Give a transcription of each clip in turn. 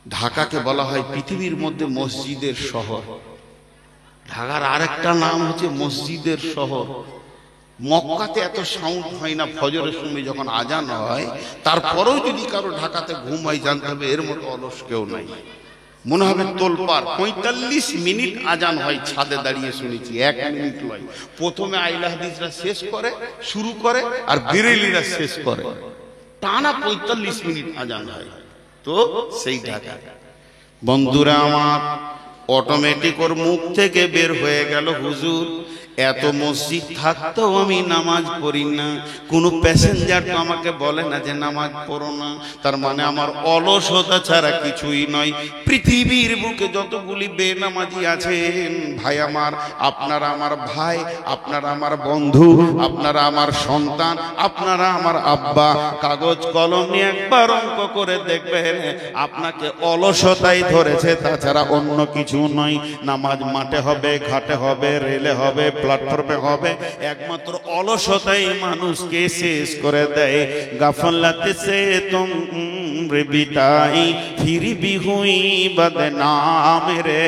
ঢাকাকে বলা হয় পৃথিবীর মধ্যে মসজিদের শহর। ঢাকার আরেকটা নাম হচ্ছে মসজিদের শহর। মক্কাতে এত সাউন্ড হয় না ফজরের সময় যখন আজান হয়, তারপরেও যদি কারো ঢাকাতে ঘুম হয় জানতে হবে এর মতো অলস কেউ নাই। মনে হবে তোলপাড় ৪৫ মিনিট আজান হয়, ছাদে দাঁড়িয়ে শুনেছি, ১ মিনিট নয়। প্রথমে আইলা হাদিসরা শেষ করে, শুরু করে, আর বেরেলিরা শেষ করে, টানা ৪৫ মিনিট আজান হয়। তো সেই ঢাকা বন্ধুরা আমার, অটোমেটিক ওর মুখ থেকে বের হয়ে গেল, হুজুর এত মসজিদ থাকতেও আমি নামাজ পড়ি না, কোনো প্যাসেঞ্জার তো আমাকে বলে না যে নামাজ পড়ো না। তার মানে আমার অলসতা ছাড়া কিছুই নয়। পৃথিবীর বুকে যতগুলি বেনামাজি আছেন ভাই আমার, আপনারা আমার ভাই, আপনারা আমার বন্ধু, আপনারা আমার সন্তান, আপনারা আমার আব্বা, কাগজ কলম নিয়ে একবার অঙ্ক করে দেখবেন আপনাকে অলসতাই ধরেছে, তাছাড়া অন্য কিছু নয়। নামাজ মাঠে হবে, ঘাটে হবে, রেলে হবে, প্ল্যাটফর্মে হবে, একমাত্র অলসতাই মানুষকে শেষ করে দেয়। গাফলাতে সে তুম বিতাই ফির भी हुई बदनाम रे,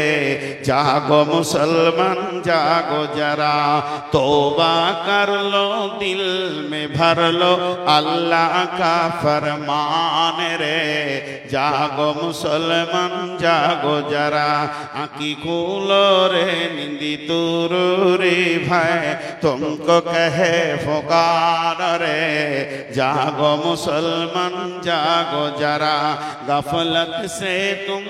जागो मुसलमान जागो जरा, तौबा कर लो दिल में भर लो अल्लाह का फरमान रे, जागो मुसलमान जागो जरा, आँखी खोलो रे निंदी दूर रे भाई, तुमको कहे पुकार रे, जागो मुसलमान जागो जरा, गफलत से तुम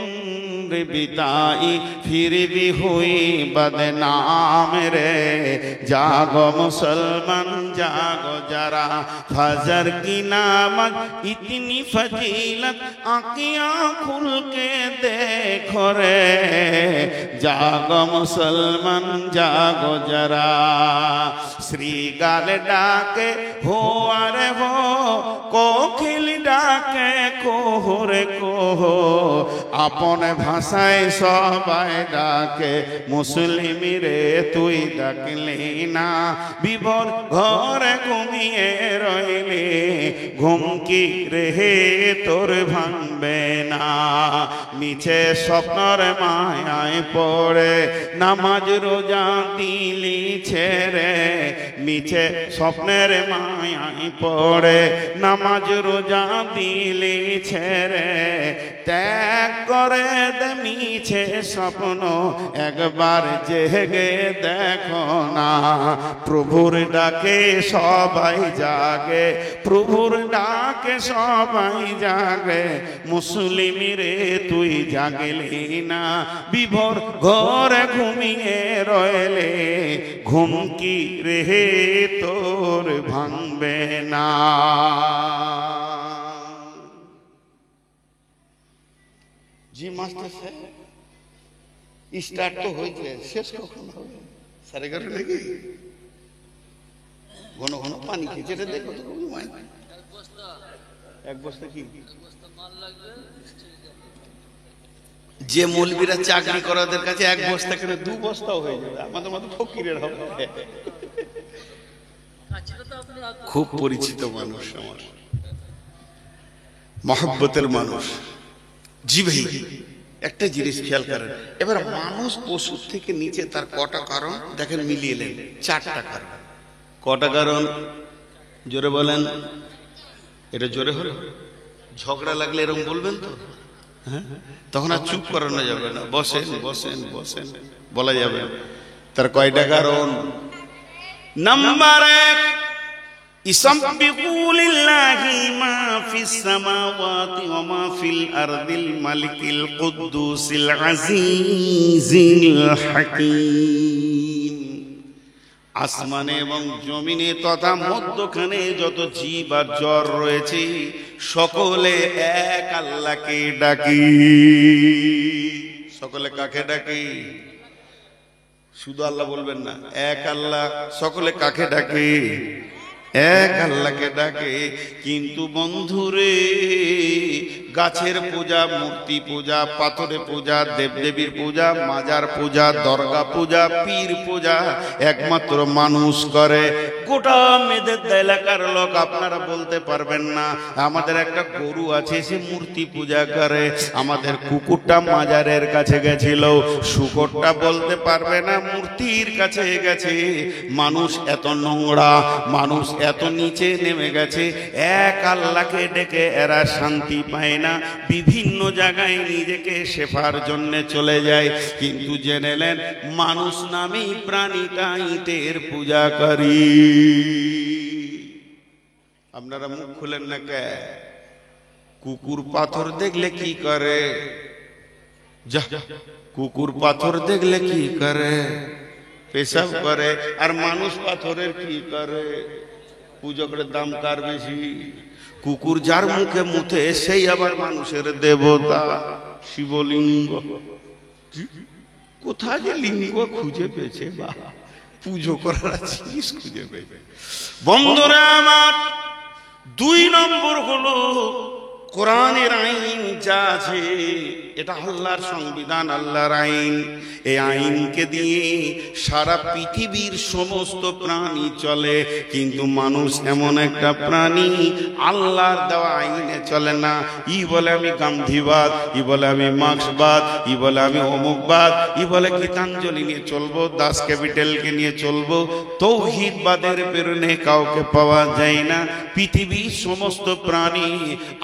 बिताई फिर भी हुई बदनाम रे, जागो मुसलमान जागो जरा, फजर की नामक इतनी फजीलत आँखियाँ खुल के देखो रे, जागो मुसलमान जागो जरा, श्रीगाल डाके हो अरे हो, कोकिल डाके কোহরে কোহ, আপন ভাষায় সবাই ডাকে, মুসলিম রে তুই ডাকলি না, বিবর ঘরে ঘুমিয়ে রইলি, ঘুম কি রে তোর ভাঙবে না, মিছে স্বপ্নর মায়ায় পড়ে নামাজ রোজা দিলি ছেড়ে, মিছে স্বপ্নের মায়ায় পড়ে নামাজ রোজা দিলি ছেড়ে, ত্যাগ করে দে মিছে স্বপ্ন, একবার জেগে দেখো না, প্রভুর ডাকে সবাই জাগে, প্রভুর ডাকে সবাই জাগে, মুসলিম রে তুই জাগলি না, বিভোর ঘরে ঘুমিয়ে রইলে, ঘুম কি রে তোর ভাঙবে না। জি মাস্টার সাহেব, স্টার্ট তো হয়েছে, শেষ কখন হবে? 11:30 নাকি? ঘন ঘন পানি খেয়েছে, এটা দেখো তো, এক বস্তা কি যে মৌলবীরা চাকরি করাদের কাছে এক বস্তা কেন 2 বস্তাও হয়ে যাবে, আমাদের মতো ফকিরের হবে। খুব পরিচিত মানুষ আমার, মহব্বতের মানুষ। জি ভাই, একটা জিনিস খেয়াল করেন, এবার মানুষ পশুর থেকে নিচে তার কটা কারণ দেখেন মিলিয়ে নেন, 4টা কারণ। কটা কারণ জোরে বলেন, এটা জোরে হলো, ঝগড়া লাগলে এরকম বলবেন তো, হ্যাঁ, তখন আর চুপ করানো যাবে না, বসেন বসেন বসেন বলা যাবে। তার কয়টা কারণ? নাম্বার 1, ইসাব্বিহু লিল্লাহি মা ফিস সামাওয়াতি ওয়া মা ফিল আরদিল মালিকিল কুদ্দুসিল আজিজিল হাকীম। আসমানে এবং জমিনে তথা মধ্যখানে যত জীব আর জড় রয়েছে সকলে এক আল্লাহকে ডাকি। সকলে কাকে ডাকি? শুধু আল্লাহ বলবেন না, এক আল্লাহ। সকলে কাকে ডাকে? এক আল্লাহকে ডাকে। কিন্তু বন্ধুরে, গাছের পূজা, মূর্তি পূজা, পাথরে পূজা, দেবদেবীর পূজা, মাজার পূজা, দরগা পূজা, পীর পূজা একমাত্র মানুষ করে। গোটা মেদের এলাকার লোক আপনারা বলতে পারবেন না আমাদের একটা গরু আছে সে মূর্তি পূজা করে, আমাদের কুকুরটা মাজারের কাছে গেছিল, শুকরটা বলতে পারবে না মূর্তির কাছে গেছে। মানুষ এত নোংরা, মানুষ এত নিচে নেমে গেছে, এক আল্লাহকে ডেকে এরা শান্তি পায় না, বিভিন্ন জায়গায় নিজেকে শেফার জন্য চলে যায়। কিন্তু জেনেলেন মানুষ নামে প্রাণীটা ইটের পূজা করি। আপনারা মুখ খুলেন না কে? কুকুর পাথর দেখলে কি করে? যা, কুকুর পাথর দেখলে কি করে? পেশাব করে। আর মানুষ পাথরের কি করে? পুজো করে। দাম কার বেশি? কুকুর যার মুখে মুখে সেই আবার মানুষের দেবতা। শিবলিঙ্গ কোথায় যে লিঙ্গ খুঁজে পেয়েছে, বা পুজো করার জিনিস খুঁজে পেয়েছে। বন্ধুরা আমার, 2 নম্বর হলো কোরআনের আইন যা আছে এটা আল্লাহর সংবিধান, আল্লাহর আইন। এই আইনকে দিয়ে সারা পৃথিবীর সমস্ত প্রাণী চলে, কিন্তু মানুষ এমন একটা প্রাণী আল্লাহর দেওয়া আইনে চলে না। ই বলে আমি গান্ধীবাদ, ই বলে আমি মার্ক্সবাদ, ই বলে আমি অমুকবাদ, ই বলে গীতাঞ্জলি নিয়ে চলবো, দাস ক্যাপিটালকে নিয়ে চলবো। তৌহিদবাদের প্রেরণে কাউকে পাওয়া যায় না। পৃথিবীর সমস্ত প্রাণী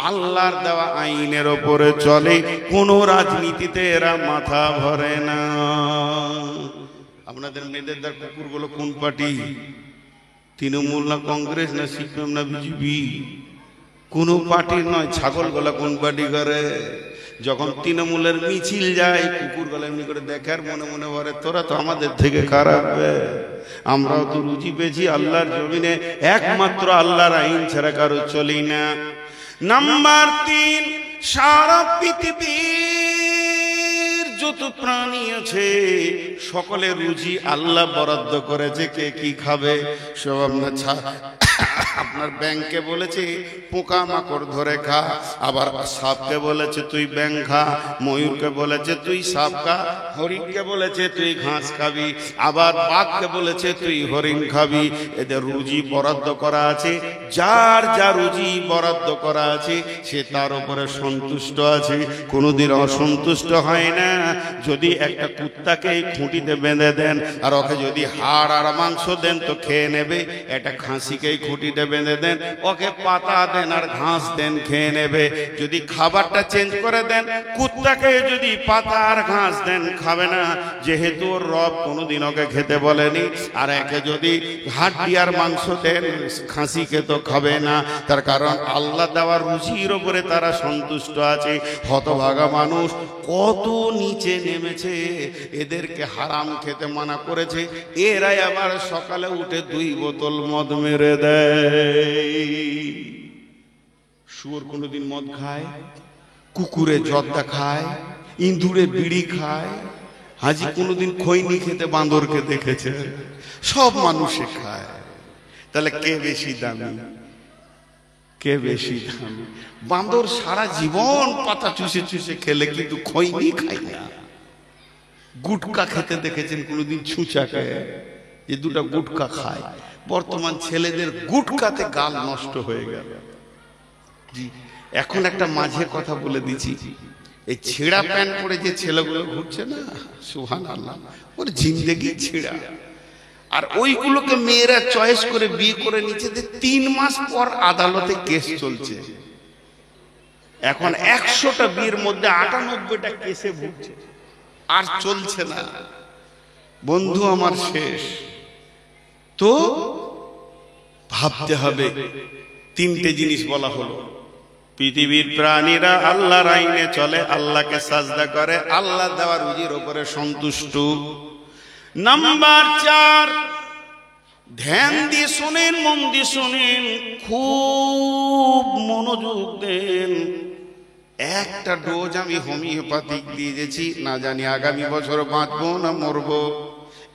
আল্লাহর দেওয়া আইনের ওপরে চলে, কোন রাজনীতিতে এরা মাথা ভরে না। আপনাদের মেয়েদের কুকুরগুলো কোন পার্টি? তৃণমূল না কংগ্রেস না সিপিএম না বিজেপি? কোন পার্টির নয়। ছাগলগুলা কোন পার্টি করে? যখন তৃণমূলের মিছিল যায় কুকুরগুলা এমনি করে দেখার মনে মনে বলে তোরা তো আমাদের থেকে খারাপ, আমরাও তো রুচি পেয়েছি আল্লাহর জমিনে, একমাত্র আল্লাহর আইন ছাড়া কারো চলি না। নাম্বার 3, সারা পৃথিবীর যত প্রাণী আছে সকলের রুচি আল্লাহ বরাদ্দ করেছে কে কি খাবে। সব আপনার ব্যাংকে বলেছে পোকা মাকড় ধরে খা, আবার সাপকে বলেছে তুই ব্যাং খা, ময়ূরকে বলেছে তুই সাপ খা, হরিণকে বলেছে তুই ঘাস খাবি, আবার বাঘকে বলেছে তুই হরিণ খাবি। এদের রুজি বরাদ্দ করা আছে, যার যা রুজি বরাদ্দ করা আছে সে তার উপরে সন্তুষ্ট আছে, কোনোদিন অসন্তুষ্ট হয় না। যদি একটা কুত্তাকে খুঁটিতে বেঁধে দেন আর ওকে যদি হাড় আর মাংস দেন তো খেয়ে নেবে, একটা খাসিকে খুঁটিতে বেঁধে দেন, ওকে পাতা দেন আর ঘাস দেন, খেয়ে নেবে। যদি খাবারটা চেঞ্জ করে দেন, কুত্তাকে যদি পাতা আর ঘাস দেন খাবে না, যেহেতু ওর রব কোনোদিন ওকে খেতে বলেনি। আর একে যদি হাড্ডি আর মাংস দেন, খাসিকে তো খাবে না, তার কারণ আল্লাহ দেওয়ার রুচির উপরে তারা সন্তুষ্ট আছে। হতভাগা মানুষ কত নিচে নেমেছে, এদেরকে হারাম খেতে মানা করেছে, এরাই আবার সকালে উঠে 2 বোতল মদ মেরে দেয়। শুয়োর কোনোদিন মদ খায়, কুকুরে জর্দা খায়, ইঁদুরে বিড়ি খায়, হাজি কোনোদিন খৈনি খেতে বাঁদরকে দেখেছে? সব মানুষে খায়। তাহলে কে বেশি দামি? কে বেশি দামি? বাঁদর সারা জীবন পাতা চুষে চুষে খেলে কিন্তু খৈনি খায় না। গুটকা খেতে দেখেছেন কোনোদিন? ছুঁচাকে যে 2টা গুটকা খায়। বর্তমান ছেলেদের গুটকাতে গাল নষ্ট হয়ে গেল। এখন একটা মাঝে কথা বলে দিচ্ছি, এই ছেঁড়া প্যান্ট পরে যে ছেলেগুলো ঘুরছে না, সুবহানাল্লাহ, ওর জিন্দেগি ছেঁড়া। আর ওইগুলোকে মেয়েরা চয়েস করে বিয়ে করে নিচ্ছে, 3 মাস পর আদালতে কেস চলছে। এখন 100টা বিয়ের মধ্যে 98টা কেসে ভুগছে, আর চলছে না। বন্ধু আমার শেষ তো ভাবতে হবে। 3টে জিনিস বলা হলো। পৃথিবীর প্রাণীরা আল্লাহর আইনে চলে, আল্লাহকে সাজদা করে, আল্লাহ দেওয়া রুজির উপরে সন্তুষ্ট। নাম্বার 4, ধ্যান দিয়ে শোনেন, মন দিয়ে শোনেন, খুব মনোযোগ দেন। একটা ডোজ আমি হোমিওপ্যাথিক দিয়ে দিয়েছি, না জানি আগামী বছর বাঁচবো না মরবো।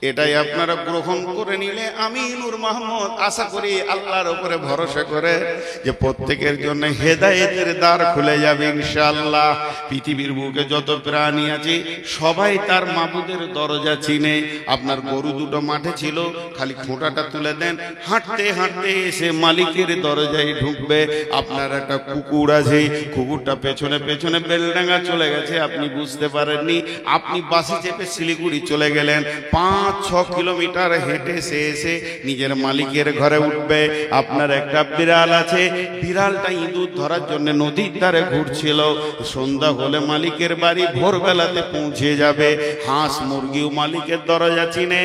এটাই আপনারা গ্রহণ করে নিলে আমি নূর মোহাম্মদ আশা করি আল্লাহর উপরে ভরসা করে যে প্রত্যেকের জন্য হেদায়েতের দ্বার খুলে যাবে ইনশাআল্লাহ। পৃথিবীর বুকে যত প্রাণী আছে সবাই তার মাবুদের দরজা চিনে। আপনার গরু দুটো মাঠে ছিল, খালি খোঁটাটা তুলে দেন, হাঁটতে হাঁটতে এসে মালিকের দরজায় ঢুকবে। আপনার একটা কুকুর আছে, কুকুরটা পেছনে পেছনে বেলডাঙ্গা চলে গেছে, আপনি বুঝতে পারেননি, আপনি বাসে চেপে শিলিগুড়ি চলে গেলেন, 5-6 কিলোমিটার হেঁটে এসে নিজের মালিকের ঘরে উঠবে। আপনার একটা বিড়াল আছে, বিড়ালটা ইঁদুর ধরার জন্য নদীর ধারে ঘুরছিল, সন্ধ্যা হলে মালিকের বাড়ি ভোরবেলাতে পৌঁছে যাবে। হাঁস মুরগিও মালিকের দরজা চিনে।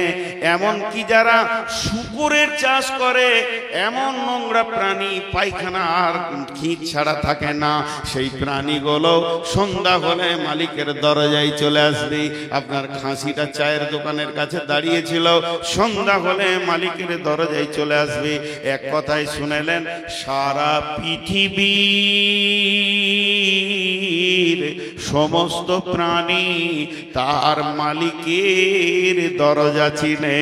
এমন কি যারা শুকুরের চাষ করে, এমন নোংরা প্রাণী পায়খানা আর খিঁচ ছাড়া থাকে না, সেই প্রাণীগুলো সন্ধ্যা হলে মালিকের দরজায় চলে আসবে। আপনার খাসিটা চায়ের দোকানের কাছে দাঁড়িয়েছিল, সন্ধ্যা হলে মালিকের দরজায় চলে আসবে। এক কথায় শুনেলেন, সারা পৃথিবীর সমস্ত প্রাণী তার মালিকের দরজা চিনে।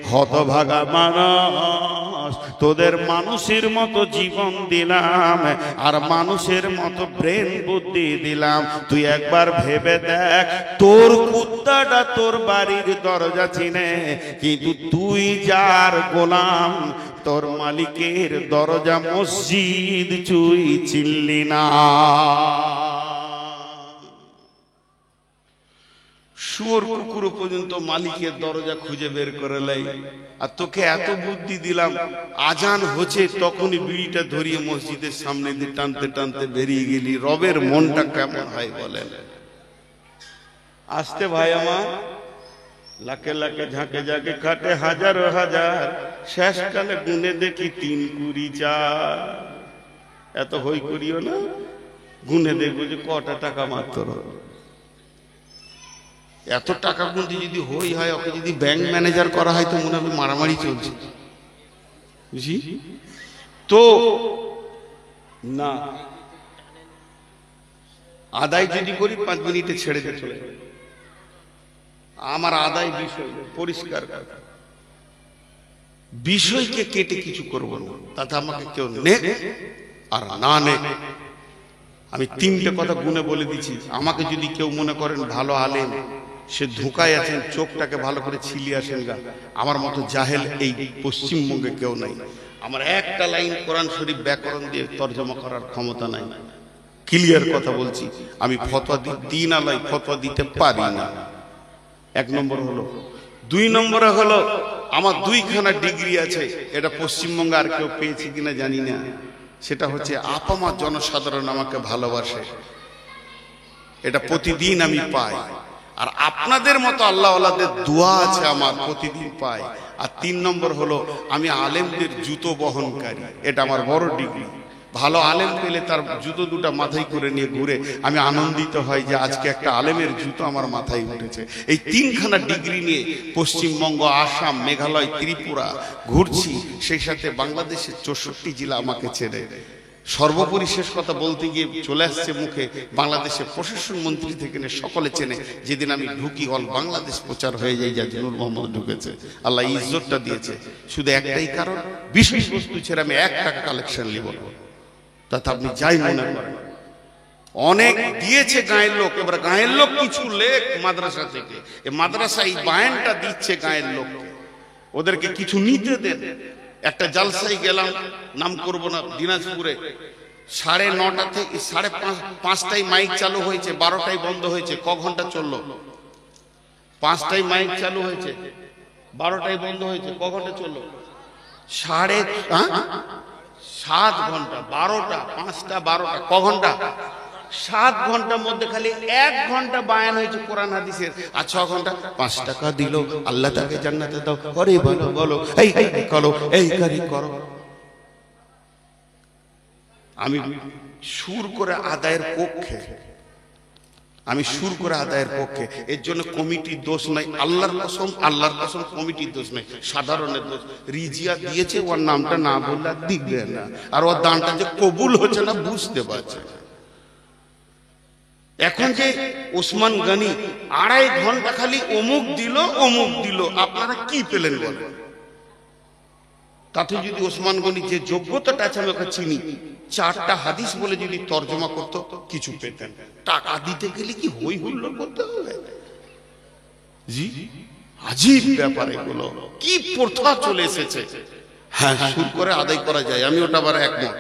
হতভাগা মানুষ, তোদের মানুষের মতো জীবন দিলাম আর মানুষের মতো ব্রেন বুদ্ধি দিলাম, তুই একবার ভেবে দেখ, তোর কুত্তাটা তোর বাড়ির দরজা চিনে, কিন্তু তুই যার গোলাম, তোর মালিকের দরজা মসজিদ তুই চিনলি না। শুয়োর কুকুর পর্যন্ত মালিকের দরজা খুঁজে বের করে লাই। আর তোকে এত বুদ্ধি দিলাম, আজান হচ্ছে তখনই বিড়িটা ধরিয়ে মসজিদের সামনে দিয়ে টানতে টানতে বেরিয়ে গেলি। রবের মনটা কেমন হয় বলেন? আসতে ভাই আমার, লাখে লাখে ঝাঁকে ঝাঁকে খাটে হাজারো হাজার, শেষকালে গুনে দেখি 3 কুড়ি 4। এত হই করিও না, গুনে দেখবো যে কটা টাকা মাত্র। এত টাকা গুনতে যদি হই হয়, ওকে যদি ব্যাংক ম্যানেজার করা হয় তো মনে হবে মারামারি চলছে, বুঝি তো না। আদায় যদি করি 5 মিনিটে ছেড়ে দিয়ে চলে যাবে। আমার আদায় বিষয় পরিষ্কার কথা, বিষয়কে কেটে কিছু করব না, তাতে আমাকে কেউ নে আর না নে। আমি 3টে কথা গুনে বলে দিচ্ছি। আমাকে যদি কেউ মনে করেন ভালো আলেম, সে ধোঁকায় আছেন, চোখটাকে ভালো করে ছিলিয়ে আসেন গা। আমার মতো জাহেল এই পশ্চিমবঙ্গে কেউ নাই। আমার একটা লাইন কোরআন শরীফ ব্যাকরণ দিয়ে তর্জমা করার ক্ষমতা নাই। ক্লিয়ার কথা বলছি, আমি ফতোয়া দিই না, ফতোয়া দিতে পারি না। 1 নম্বর হলো। 2 নম্বরে হলো, আমার 2খানা ডিগ্রি আছে, এটা পশ্চিমবঙ্গে আর কেউ পেয়েছে কিনা জানি না। সেটা হচ্ছে আপামা জনসাধারণ আমাকে ভালোবাসে, এটা প্রতিদিন আমি পাই। আর আপনাদের মতো আল্লাহওয়ালাদের দোয়া আছে আমার, প্রতিদিন পাই। আর 3 নম্বর হলো, আমি আলেমদের জুতো বহনকারী, এটা আমার বড় ডিগ্রি। ভালো আলেম পেলে তার জুতো দুটা মাথায় করে নিয়ে ঘুরে আমি আনন্দিত হই যে আজকে একটা আলেমের জুতো আমার মাথায় উঠেছে। এই 3খানা ডিগ্রি নিয়ে পশ্চিমবঙ্গ, আসাম, মেঘালয়, ত্রিপুরা ঘুরছি, সেই সাথে বাংলাদেশের 64 জেলা আমাকে চেনে। সর্বোপরি শেষ কথা বলতে গিয়ে চলে আসছে মুখে, বাংলাদেশের প্রশাসন মন্ত্রী থেকে সকলে চেনে। যেদিন আমি ঢুকি, অল বাংলাদেশ প্রচার হয়ে যায় যে নূর মোহাম্মদ ঢুকেছে। আল্লাহ ইজ্জতটা দিয়েছে, শুধু একটাই কারণ, বিষয়বস্তু ছেড়ে আমি 1 টাকা কালেকশন নিব না। তাতে আপনি যাই মনে করেন, অনেক দিয়েছে গায়ের লোক। এবার গায়ের লোক কিছু লেখ মাদ্রাসা থেকে, এই মাদ্রাসা এই বায়ানটা দিচ্ছে গায়ের লোককে, ওদেরকে কিছু নিতে দেন। একটা জালসায় গেলাম, নাম করব না, দিনাজপুরে, 9:30 থেকে 5:30টায় মাইক চালু হয়েছে, 12টায় বন্ধ হয়েছে। ক ঘন্টা চললো? 5টায় মাইক চালু হয়েছে, 12টায় বন্ধ হয়েছে। ক ঘন্টা চললো? 7 ঘন্টা। 12টা, 5টা, 12টা, ক ঘন্টা? 7 ঘন্টার মধ্যে খালি 1 ঘন্টা বায়ান হয়েছে কোরআন হাদিসের। আর 6 ঘন্টা 5 টাকা দিল, আল্লাহ তাকে জান্নাতে দাও, করে বলো বলো, এই করো, এই কারি করো। আমি সুর করে আদায়ের পক্ষে, আমি সুর করে আদায়ের পক্ষে। এর জন্য কমিটির দোষ নাই, আল্লাহর কসম, আল্লাহর কসম, কমিটির দোষ নাই, সাধারণের দোষ। রিজিয়া দিয়েছে, ওর নামটা না বললে দিবে না, আর ওর দানটা যে কবুল হচ্ছে না বুঝতে পারছে। এখন যে ওসমান গনি 2.5 ঘন্টা খালি অমুক দিল, আপনারা কি পেলেন বলেন? তাতে যদি ওসমান গনি যে যোগ্যতাটা আছে আমি ওকে চিনি, 4টা হাদিস বলে যদি তর্জমা করত কিছু পেতেন। টাকা দিতে গেলে কি হই হুল্লোড় করতে হবে? জি, আজীব ব্যাপার এগুলো, কি প্রথা চলে এসেছে। হ্যাঁ, সুর করে আদায় করা যায়, আমি ওটা আবার একমত।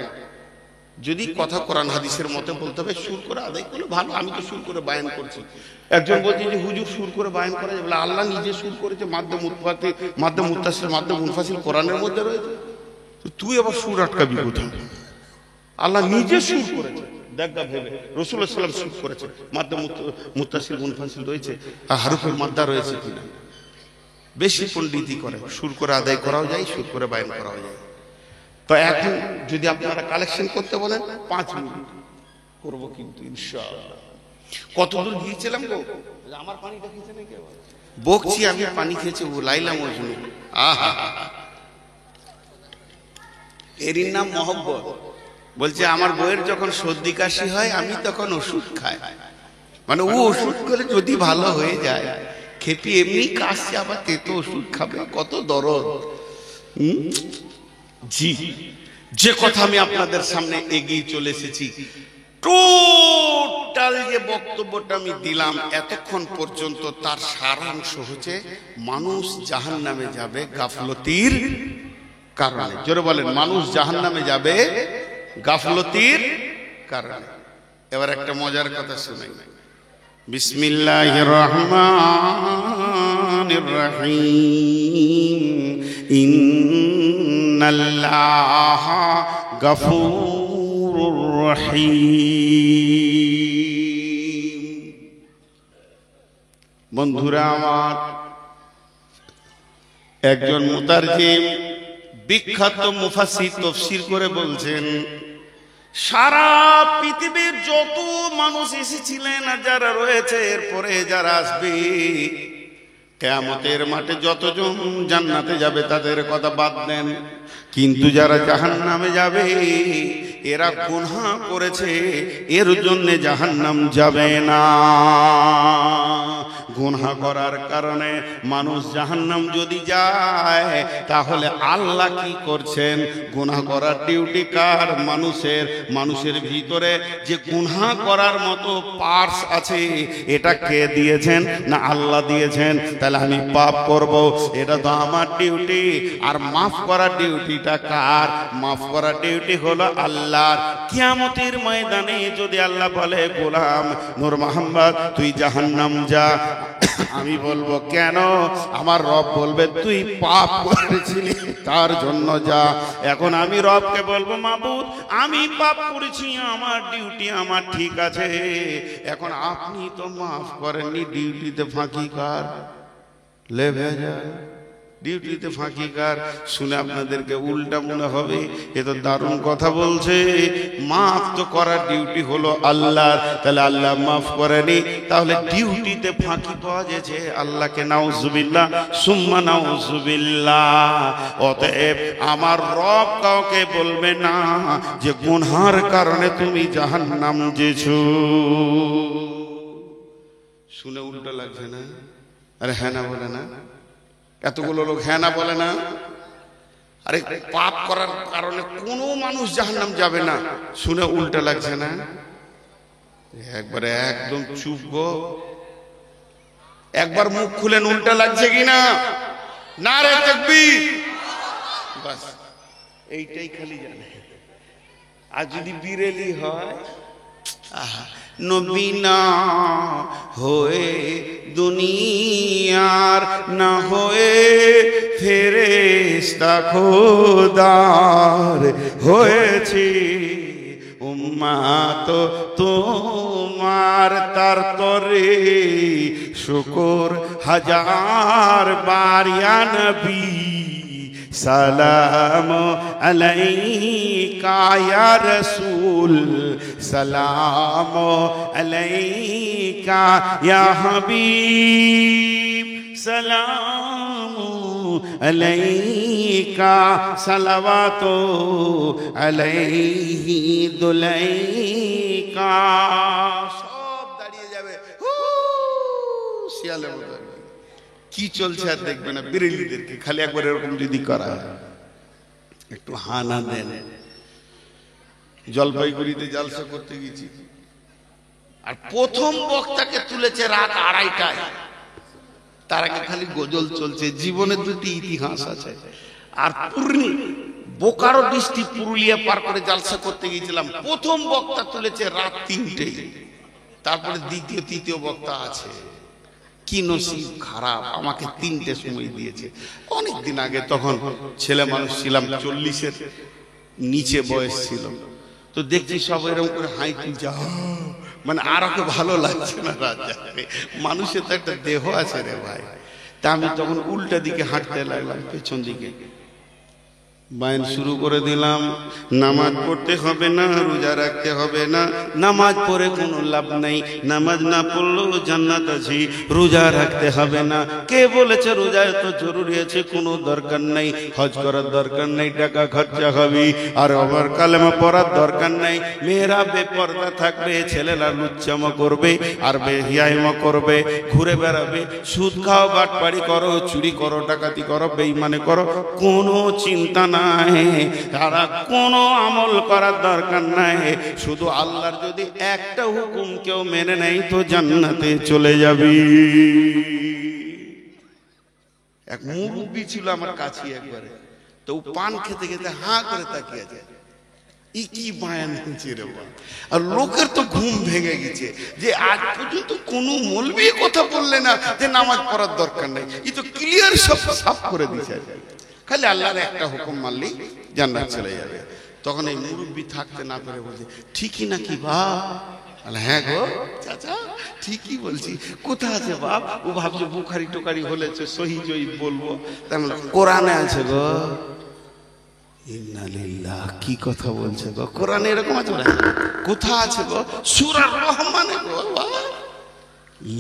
যদি কথা কোরআন হাদিসের মতে বলতে হবে সুর করে আদায় করলে ভালো। আমি তো সুর করে বায়ান করছি। একজন বলছে যে হুজুর সুর করে বায়ান করা যাবে, আল্লাহ নিজে সুর করেছে, মাদ্দে মুত্তাসিল মাদ্দে মুনফাসিল কোরআনের মধ্যে রয়েছে, তুই আবার সুর আটকাবি কোথায়? আল্লাহ নিজে সুর করেছে, দেখা ভেবে রাসূলুল্লাহ সাল্লাল্লাহু আলাইহি ওয়াসাল্লাম সুর করেছে, মাদ্দে মুত্তাসিল মুনফাসিল রয়েছে, আর হারফের মাদ্দা রয়েছে কিনা। বেশি পণ্ডিতি করে, সুর করে আদায় করাও যায়, সুর করে বায়ান করাও যায়। তো এখন যদি আপনারা কালেকশন করতে বলেন 5 মিনিট করবো, কিন্তু ইনশাআল্লাহ। কতদূর গিয়েছিলাম গো? আমার পানিটা খেয়েছে নাকি? বকছি আমি, পানি খেয়েছে ও লাইলাম ওই জন্য। আহা, এরই নাম মহব্বত। বলছে আমার বউয়ের যখন সর্দি কাশি হয় আমি তখন ওষুধ খাই, মানে ও ওষুধ করে যদি ভালো হয়ে যায়। খেপি এমনি কাশছে, আবার তেতো ওষুধ খাবে, কত দরদ। জি, যে কথা আমি আপনাদের সামনে এগিয়ে চলে এসেছি, টোটাল যে বক্তব্যটা আমি দিলাম এতক্ষণ পর্যন্ত, তার সারাংশ হচ্ছে মানুষ জাহান্নামে যাবে গাফলতির কারণে। জোরে বলেন, মানুষ জাহান্নামে যাবে গাফলতির কারণে। এবার একটা মজার কথা শুনাই। বিসমিল্লাহির রহমানির রহিম। ইন্নাল্লাহা গফুরুর রহিম। বন্ধুরা আমার, একজন মুতারজিম বিখ্যাত মুফাসসির তাফসীর করে বলছেন, সারা পৃথিবীর যত মানুষ এসেছিলেন আর যারা রয়েছে, এরপরে যারা আসবে, কিয়ামতের মাঠে যতজন জান্নাতে যাবে তাদের কথা বাদ দেন, কিন্তু যারা জাহান্নামে যাবে এরা গুনাহ করেছে, এর জন্য জাহান্নাম যাবে না। গুনাহ করার কারণে মানুষ জাহান্নাম যদি যায়, তাহলে আল্লাহ কি করছেন? গুনাহ করার ডিউটি কার? মানুষের ভিতরে যে গুনাহ করার মতো পার্টস আছে, এটা কে দিয়েছেন? না আল্লাহ দিয়েছেন। তাহলে আমি পাপ করব, এটা তো আমার ডিউটি। আর মাফ করার ডিউটিটা কার? মাফ করার ডিউটি হলো আল্লাহর। কিয়ামতের ময়দানে যদি আল্লাহ বলে, গোলাম নূর মোহাম্মদ তুই জাহান্নাম যা, আমি বলবো কেন? আমার রব বলবে তুই পাপ করেছিলি তার জন্য যা। এখন আমি রবকে বলবো, মাবুদ আমি পাপ করেছি, আমার ডিউটি আমার ঠিক আছে, এখন আপনি তো মাফ করেননি, ডিউটিতে ফাঁকি কার? লে ভেজা, ডিউটিতে ফাঁকি কার? শুনে আপনাদেরকে উল্টা মনে হবে, এ তো দারুণ কথা বলছে। মাফ তো করার ডিউটি হলো আল্লাহর, তাহলে আল্লাহ মাফ করেনি, তাহলে ডিউটিতে ফাঁকি পাওয়া গেছে আল্লাহকে। নাউজুবিল্লাহ সুম্মা নাউজুবিল্লাহ। অতএব আমার রব কাউকে বলবে না যে গুনহার কারণে তুমি জাহান্নাম যেছো। শুনে উল্টো লাগছে না? আরে হ্যাঁ না বলে না? এতগুলো লোক হ্যাঁ না বলে না? আরে পাপ করার কারণে কোনো মানুষ জাহান্নাম যাবে না, শুনে উল্টা লাগছে না? একবারে একদম চুপ গো, একবার মুখ খুলেন উল্টা লাগছে কিনা? নারে তাকবীর, বাস এইটাই খালি জানে। আর যদি বিরেলি হয়, আহা, নবী না হয়ে দুনিয়ার, না হয়ে ফেরেশতা খোদার হয়েছে উম্মাত তোমার, তার তরে শুকর হাজার বার ইয়া নবী সালাম আলাইকা ইয়া রাসূল, সালাম আলাইকা ইয়া হাবিব, সালাম আলাইকা সালাওয়াতু আলাইহি দুলাইকা। সব শিয়ালে মতো কি চলছে আর দেখবে না, বেরেলিদেরকে খালি একবার এরকম যদি করা হয়, একটু হানা দেন। জলপাইগুড়িতে জালসা করতে গেছি, আর প্রথম বক্তাকে তুলেছে রাত 2:30টায়। তার আগে খালি গজল চলছে। জীবনের দুটি ইতিহাস আছে। আর বোকারো ডিস্ট্রিক্ট পুরুলিয়া পার করে জালসা করতে গিয়েছিলাম, প্রথম বক্তা তুলেছে রাত 3টেই। তারপরে দ্বিতীয় তৃতীয় বক্তা আছে। কি নসিব খারাপ, আমাকে 3টে সময় দিয়েছে। অনেকদিন আগে, তখন ছেলে মানুষ ছিলাম, 40-এর নিচে বয়স ছিল। তো দেখছি সব এরকম করে হাই তুলছে, মানে আর ওকে ভালো লাগছে না রাজা। মানুষের তো একটা দেহ আছে রে ভাই। তা আমি তখন উল্টা দিকে হাঁটতে লাগলাম, পেছন দিকে বায়ান শুরু করে দিলাম। নামাজ পড়তে হবে না, রোজা রাখতে হবে না, নামাজ পড়ে কোনো লাভ নাই, নামাজ না পড়লেও জান্নাত আছে, রোজা রাখতে হবে না। কে বলেছে রোজা এত জরুরি আছে? কোনো দরকার নাই, হজ করার দরকার নাই, টাকা খরচা হবে, আর আবার কালেমা পড়ার দরকার নাই। মেয়েরা বেপরদা থাকবে, ছেলেরা লুচ্চামো করবে আর বেহিয়াইমো করবে, ঘুরে বেড়াবে, সুদ খাও, বাটপাড়ি করো, চুরি করো, ডাকাতি করো, বেঈমানি করো, কোনো চিন্তা না, তারা কোনো আমল করার দরকার নাই। শুধু আল্লাহর যদি একটা হুকুম কেউ মেনে নেয় তো জান্নাতে চলে যাবে। এক মুরব্বি ছিল আমার কাছে একবারে, তো পান খেতে খেতে হাঁ করে তাকিয়ে আছে। ই কি বায়ান হচ্ছে রে বাবা! আর লোকের তো ঘুম ভেঙে গেছে যে আজ পর্যন্ত কোনো মৌলবি কথা বললে না যে নামাজ পড়ার দরকার নাই। ই তো ক্লিয়ার সব সাফ করে দিয়েছে, খালি আল্লাহর একটা হুকুম মানলেই জান্নাত চলে যাবে। তখন এই মুরব্বি থাকতে না পেরে বলছে, ঠিকই নাকি বাপ? হ্যাঁ গো চাচা, ঠিকই বলছি। কোথা আছে বাপ? ও ভাবছে বুখারি টোকারি হলেছে, সহি জয়ী বলবো। তাই কোরআনে আছে গো। ইন্নালিল্লাহ, কি কথা বলছে গো? কোরআনে এরকম আছে? কোথা আছে গো? সূরা রহমানে গো।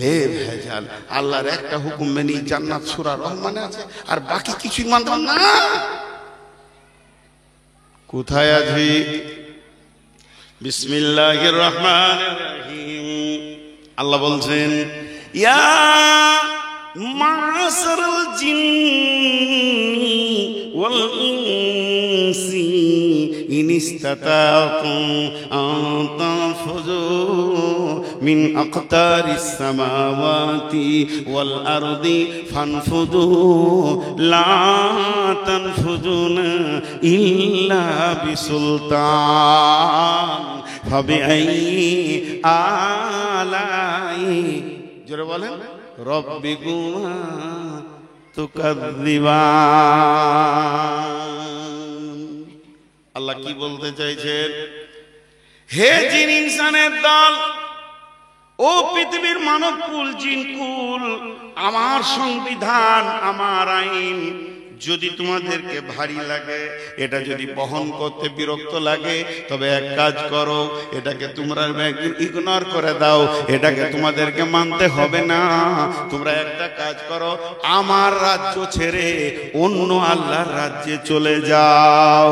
লে ভেজাল, আল্লাহর একটা হুকুম মেনে জান্নাত সূরা রহমানে আছে, আর বাকি কিছুই মানতাম না। কোথায় আছে? বিসমিল্লাহির রহমানির রহিম। আল্লাহ বলছেন, ইয়া মাশারাল জিন্নি ওয়াল ইনসি ইন ইসতাতাতুম আন তানফুযু মিন আকতারিস সামাওয়াতি ওয়াল আরদি ফানফুযু লা তানফুযুনা ইল্লা বিসুলতান ফাবিআইয়ি আলাই, জোরে বলেন, রব্বিকুমা তুকাযযিবান। আল্লাহ কি বলতে চাইছেন? হে জিন ইনসানের দল, ও পৃথিবীর মানব কুল, জিন কুল, আমার সংবিধান, আমার আইন যদি তোমাদেরকে ভারী লাগে, এটা যদি বহন করতে বিরক্ত লাগে, তবে এক কাজ করো, এটাকে তোমরা ইগনোর করে দাও, এটাকে তোমাদেরকে মানতে হবে না। তোমরা একটা কাজ করো, আমার রাজ্য ছেড়ে অন্য আল্লাহর রাজ্যে চলে যাও,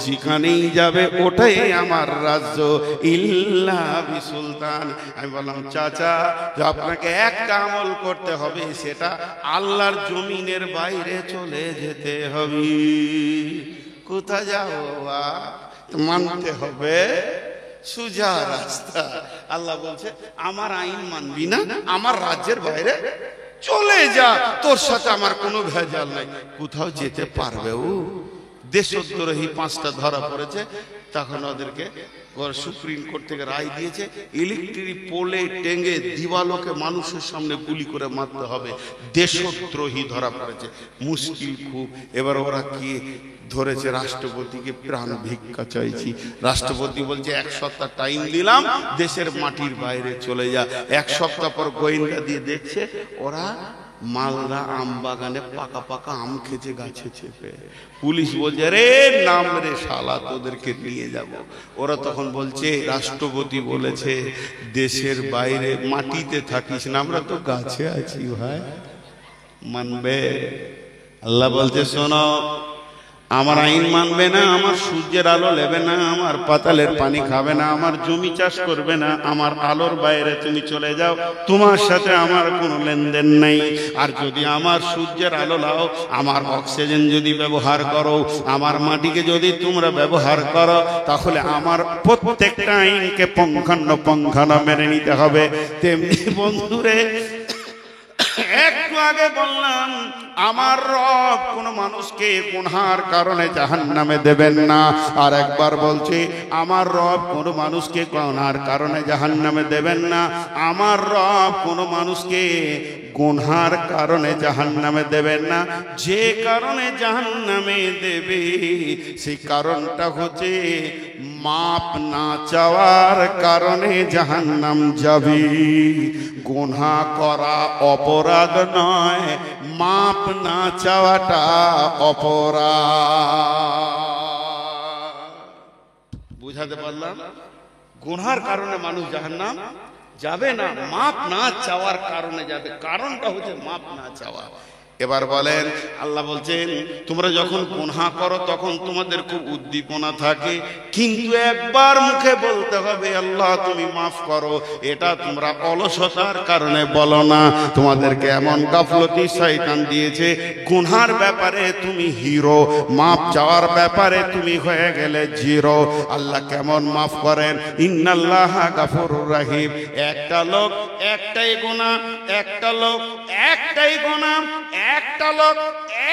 যেখানেই যাবে ওটাই আমার রাজ্য, ইল্লা বিসুলতান। আমি বললাম, চাচা, আপনাকে একটা আমল করতে হবে, সেটা আল্লাহর জমিনের বাইরে চলে যেতে হবে। কোথায় যাও বাবা? মানতে হবে সোজা রাস্তা। আল্লাহ বলছে, আমার আইন মানবি না, আমার রাজ্যের বাইরে চলে যা, তোর সাথে আমার কোনো ভেজাল নাই। কোথাও যেতে পারবে ও? দেশদ্রোহী 5টা ধরা পড়েছে, তখন ওদেরকে সুপ্রিম কোর্ট থেকে রায় দিয়েছে, ইলেকট্রিক পোলে টেঙ্গে দিওয়ালোকে মানুষের সামনে গুলি করে মারতে হবে। দেশদ্রোহী ধরা পড়েছে, মুশকিল খুব। এবার ওরা কি ধরেছে? রাষ্ট্রপতিকে প্রাণ ভিক্ষা চাইছি। রাষ্ট্রপতি বলছে, 1 সপ্তাহ টাইম দিলাম, দেশের মাটির বাইরে চলে যা। 1 সপ্তাহ পর গোয়েন্দা দিয়ে দেখছে ওরা মালদা আম বাগানে পাকা পাকা আম খেছে গাছে চেপে। পুলিশ বলছে, রে নাম রে শালা, তোদেরকে নিয়ে যাব। ওরা তখন বলছে, রাষ্ট্রপতি বলেছে দেশের বাইরে মাটিতে থাকিস না, আমরা তো গাছে আছি ভাই, মানবে? আল্লাহ বলছে, শোনো, আমার আইন মানবে না, আমার সূর্যের আলো নেবে না, আমার পাতালের পানি খাবে না, আমার জমি চাষ করবে না, আমার আলোর বাইরে তুমি চলে যাও, তোমার সাথে আমার কোনো লেনদেন নেই। আর যদি আমার সূর্যের আলো লাও, আমার অক্সিজেন যদি ব্যবহার করো, আমার মাটিকে যদি তোমরা ব্যবহার করো, তাহলে আমার প্রত্যেকটা আইনকে পুঙ্খানুপুঙ্খানু মেনে নিতে হবে। তেমনি বন্ধুরে, একটু আগে বললাম আমার রব কোন মানুষকে গুনার কারণে জাহান্নামে দেবেন না। আর একবার বলছি, আমার রব কোন মানুষকে গুনার কারণে জাহান্নামে দেবেন না। আমার রব কোন মানুষকে গুনার কারণে জাহান্নামে দেবেন না। যে কারণে জাহান্নামে দেবে সেই কারণটা হচ্ছে মাপ না চাওয়ার কারণে জাহান্নাম যাবি। গুনাহ করা অপরাধ নয়, মাপ না চাওয়াটা অপরাধ। বুঝাতে পারলাম? গুনার কারণে মানুষ জাহান্নাম যাবে না, মাপ না চাওয়ার কারণে যাবে। কারণটা হচ্ছে মাপ না চাওয়া। এবার বলেন, আল্লাহ বলছেন তোমরা যখন গুনাহ করো তখন তোমাদের খুব উদ্দীপনা থাকে, কিন্তু একবার মুখে বলতে হবে আল্লাহ তুমি মাফ করো। এটা তোমরা অলসতার কারণে বলো না। তোমাদেরকে এমন গাফলতি শয়তান দিয়েছে, গুনার ব্যাপারে তুমি হিরো, মাফ চাওয়ার ব্যাপারে তুমি হয়ে গেলে জিরো। আল্লাহ কেমন মাফ করেন? ইন্নাল্লাহা গাফুরুর রহিম। একটা লোক একটাই গুনাহ, একটা লোক একটাই গুনাহ, একটা লোক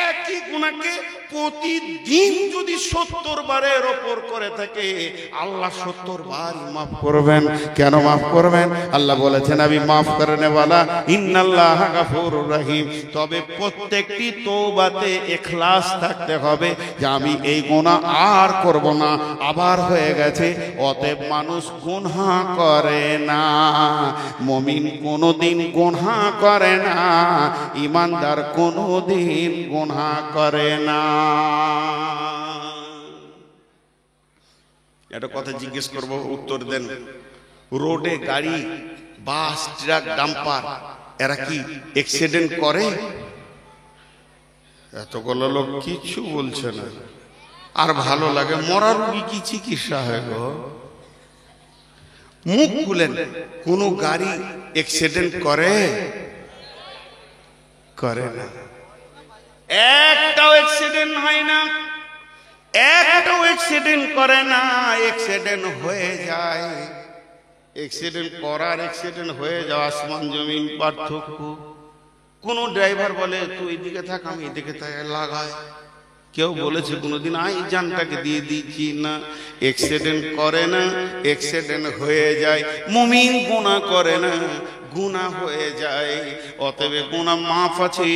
একই গুনাহকে প্রতিদিন যদি 70 বারের ওপর করে থাকে, আল্লাহ 70 বার মাফ করবেন। কেন মাফ করবেন? আল্লাহ বলেছেন আমি মাফ করনে ওয়ালা, ইন্নাল্লাহা গাফুরুর রহিম। তবে প্রত্যেকটি তওবাতে ইখলাস থাকতে হবে যে আমি এই গুনাহ আর করব না, আবার হয়ে গেছে। অতএব মানুষ গুনাহ করে না, মুমিন কোনোদিন গুনাহ করে না, ঈমানদার কোনোদিন গুনাহ করে না। একটা কথা জিজ্ঞেস করব, উত্তর দেন। রোডে গাড়ি, বাস, ট্রাক, ডাম্পার এরা কি অ্যাক্সিডেন্ট করে? এতগুলো লোক কিছু বলছে না। আর ভালো লাগে, মরা রোগী কি চিকিৎসা হয় গো? মুখ খুলেন। কোন গাড়ি অ্যাক্সিডেন্ট করে? করে না। একটাও অ্যাক্সিডেন্ট হয় না, একটাও অ্যাক্সিডেন্ট করে না। অ্যাক্সিডেন্ট হয়ে যায়। অ্যাক্সিডেন্ট করার অ্যাক্সিডেন্ট হয়ে যাওয়া আসমান জমিন পার্থক্য। কোন ড্রাইভার বলে তুই এদিকে থাক, আমি এদিকে থাক, লাগায়। কেউ বলেছে কোনোদিন আই জানটাকে দিয়ে দিচ্ছি না? অ্যাক্সিডেন্ট করে না, অ্যাক্সিডেন্ট হয়ে যায়। মুমিন গুনাহ করে না, গুনাহ হয়ে যায়। অতএব গুনাহ মাফ আছে,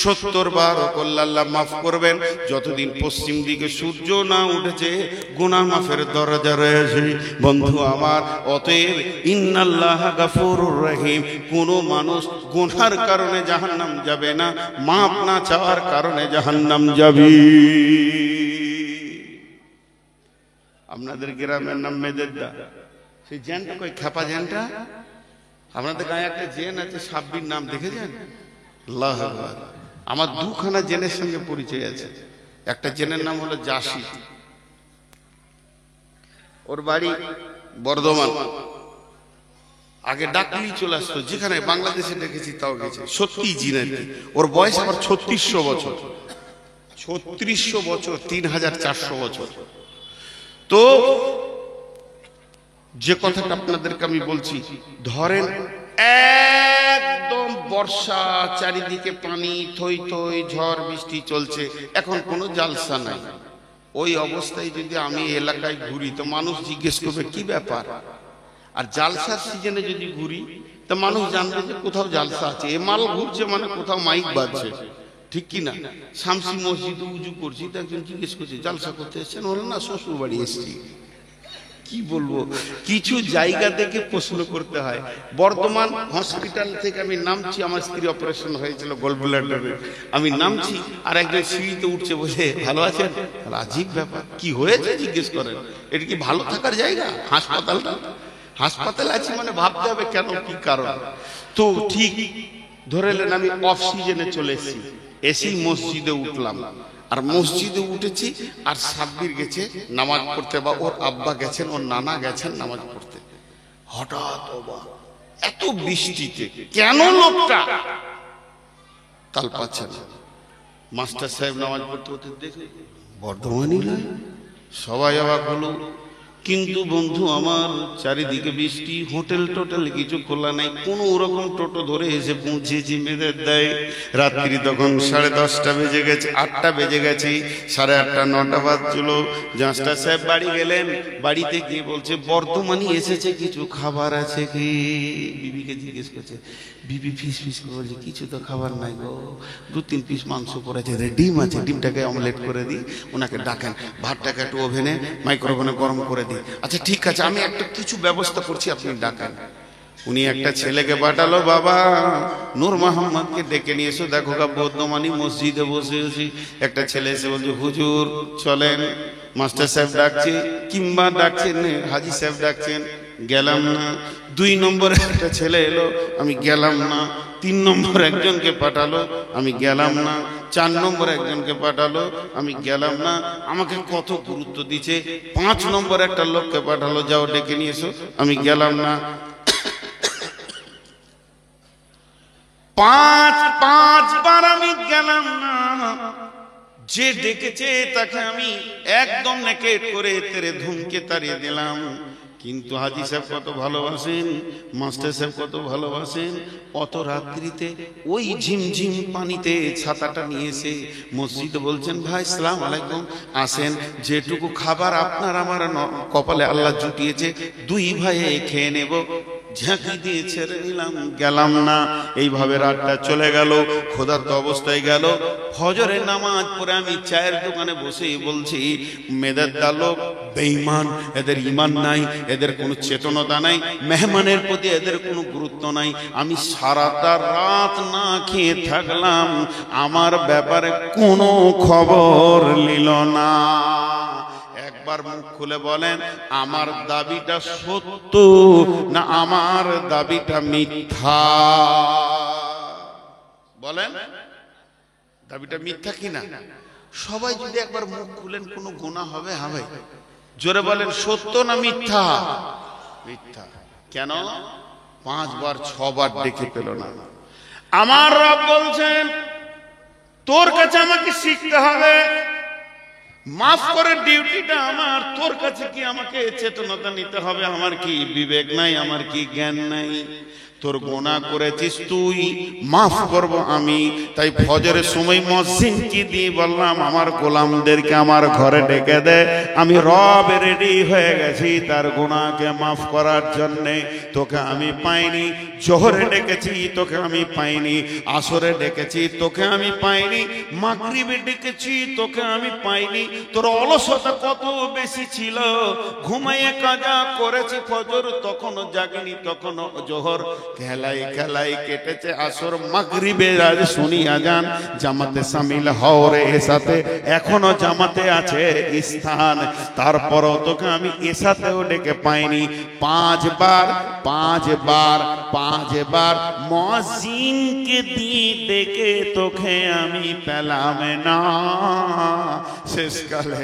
70 বার করলে আল্লাহ মাফ করবেন। যতদিন পশ্চিম দিকে সূর্য না উঠেছে গুনাহ মাফের দরজা রয়েছে বন্ধু আমার। অতএব ইন্নাল্লাহা গাফুরুর রহিম। কোন মানুষ গুনার কারণে জাহান্নাম যাবে না, মাফ না চাওয়ার কারণে জাহান্নাম যাবে। আপনাদের গ্রামের নাম মেদেরদা, সেই জেনটা কই খেপা জেনটা? আপনাদের গায়ে একটা জেন আছে, সাব্বির নাম দেখেছেন? আল্লাহু আকবার। আমার দুখানা জেনের সঙ্গে পরিচয় আছে। একটা জেনের নাম হলো জাসি, ওর বাড়ি বর্ধমান। আগে ডাকলি চলে আসতো, যেখানে বাংলাদেশে দেখেছি তাও গেছে। সত্যি জিনের, ওর বয়স আবার 3600 বছর। 3600 বছর, 3400 বছর। তো যে কথাটা আপনাদেরকে আমি বলছি, ধরেন একদম বর্ষা, চারিদিকে পানি, থই থই, ঝড় বৃষ্টি চলছে, এখন কোনো জালসা নাই। ওই অবস্থায় যদি আমি এলাকায় ঘুরি তো মানুষ জিজ্ঞেস করবে কি ব্যাপার। আর জালসার সিজনে যদি ঘুরি তো মানুষ জানবে যে কোথাও জালসা আছে, এ মাল ঘুরছে মানে কোথাও মাইক বাজছে, ঠিক কি না? শামসি মসজিদে উজু করছি তো একজন জিজ্ঞেস করছে জালসা করতে এসেছেন? বলে না, শ্বশুর বাড়ি এসেছি। কি বলবো, কিছু জায়গা থেকে প্রশ্ন করতে হয়। বর্ধমান হসপিটাল থেকে আমি নামছি, আমার স্ত্রী অপারেশন হয়েছিল গোল ব্লাডারে। আমি নামছি, আর একজন সিঁড়িতে উঠছে, বসে ভালো আছেন? আজীব ব্যাপার, কি হয়েছে জিজ্ঞেস করেন। এটা কি ভালো থাকার জায়গা? হাসপাতালটা, হাসপাতালে আছি মানে ভাবতে হবে কেন, কি কারণ। তো ঠিক ধরে নেন আমি অফ সিজনে চলে এসেছি, এসি মসজিদে উঠলাম। আর মসজিদে উঠেছি, আর সাব্বির গেছে নামাজ পড়তে, বা ওর আব্বা গেছেন, ওর নানা গেছেন নামাজ পড়তে। হঠাৎ এত বৃষ্টিতে কেন লোকটা তাল পাচ্ছে না? মাস্টার সাহেব নামাজ পড়তে পড়তে দেখে বর্ধমানই নয়, সবাই অবাক হলো। কিন্তু বন্ধু আমার, চারিদিকে বৃষ্টি, হোটেল টোটেল কিছু খোলা নাই, কোন ওরকম টোটো ধরে এসে পৌঁছেছি মেয়েদের দেয়। রাত্রি তখন 10:30 বেজে গেছে, 8টা বেজে গেছে, 8:30 9টা বাজছিল। মাস্টার সাহেব বাড়ি গেলেন, বাড়িতে গিয়ে বলছে বর্ধমানই এসেছে, কিছু খাবার আছে কি? বিবিকে জিজ্ঞেস করছে, বিবি ফিস ফিস করে বলছে কিছু তো খাবার নাই গো, 2-3 পিস মাংস করেছে, ডিম আছে, ডিমটাকে অমলেট করে দিই। ওনাকে ডাকেন, ভাতটাকে একটু ওভেনে মাইক্রোওভেনে গরম করে দিই। আচ্ছা ঠিক আছে, আমি একটা কিছু ব্যবস্থা করছি, আপনি ডাকেন। উনি একটা ছেলেকে পাঠালো, বাবা নূর মোহাম্মদকে ডেকে নিয়ে এসো, দেখো গা বর্ধমানি মসজিদে বসে আছি। একটা ছেলে এসে বলছে, হুজুর চলেন। মাস্টার সাহেব ডাকছে, কিংবা ডাকছেন হাজি সাহেব ডাকছেন, গেলাম না। 2 নম্বরে একটা ছেলে এলো, আমি গেলাম না। 3 নম্বর একজনকে পাঠালো, আমি গেলাম না। 4 নম্বর একজনকে পাঠালো, আমি গেলাম না। আমাকে কত গুরুত্ব দিচ্ছে। 5 নম্বর একটা লোককে পাঠালো, যাও ডেকে নিয়ে এসো, আমি গেলাম না। 5 বার আমি গেলাম না। যে ডেকেছে তাকে আমি একদম নেকেট করে তেরে ধুমকে তাড়িয়ে দিলাম। কিন্তু হাজি সাহেব কত ভালোবাসেন, মাস্টার সাহেব কত ভালোবাসেন, অত রাত্রিতে ওই ঝিমঝিম পানিতে ছাতাটা নিয়ে এসে মসজিদে বলছেন, ভাই সালাম আলাইকুম, আসেন, যেটুকু খাবার আপনার আমার কপালে আল্লাহ জুটিয়েছে 2 ভাইয়ে খেয়ে নেব। ঝাঁকি দিয়ে ছেড়ে নিলাম, গেলাম না। এইভাবে রাতটা চলে গেল, ক্ষুধার্ত অবস্থায় গেল। ফজরের নামাজ পড়ে আমি চায়ের দোকানে বসে বলছি, মেয়েদের দালোক বেঈমান, এদের ঈমান নাই, এদের কোনো চেতনতা নাই, মেহমানের প্রতি এদের কোনো গুরুত্ব নাই। আমি সারাটা রাত না খেয়ে থাকলাম, আমার ব্যাপারে কোনো খবর নিল না। একবার মুখ খুলে বলেন, আমার দাবিটা সত্য না আমার দাবিটা মিথ্যা? বলেন, দাবিটা মিথ্যা কিনা? সবাই যদি একবার মুখ খুলেন, কোনো গুনাহ হবে? হবে। জোরে বলেন, সত্য না মিথ্যা? মিথ্যা। কেন? 5 বার 6 বার ডেকে পেল না। আমার রব বলছেন, তোর কাছে আমাকে শিখতে হবে, মাফ করে ডিউটিটা আমার। তোর কাছে কি আমাকে চেতনতা নিতে হবে? আমার কি বিবেক নাই? আমার কি জ্ঞান নাই? তোর গুনাহ করেছিস তুই, মাফ করব আমি। তাই ফজরের সময় মুয়াজ্জিন কি দিয়ে বললাম, আমার গোলামদেরকে আমার ঘরে ডেকে দে, আমি রব রেডি হয়ে গেছি তার গুনাহকে মাফ করার জন্য। তোকে আমি পাইনি। জোহরে ডেকেছি, তোকে আমি পাইনি। আসরে ডেকেছি, তোকে আমি পাইনি। মাগরিবে ডেকেছি, তোকে আমি পাইনি। তোর অলসতা কত বেশি ছিল, ঘুমাইয়ে কাজা করেছি ফজর, তখনও জাগিনি, তখনও জোহর খেলাই খেলাই কেটেছে আসর। মাগরিবে আজ শুনি আজান, জামাতে শামিল হও রে এসাতে, এখনো জামাতে আছে স্থান। তারপরও তোকে আমি এসাতেও ডেকে পাইনি। 5 বার মুয়াজ্জিনকে দিয়ে ডেকে তোকে আমি পেলাম না। শেষকালে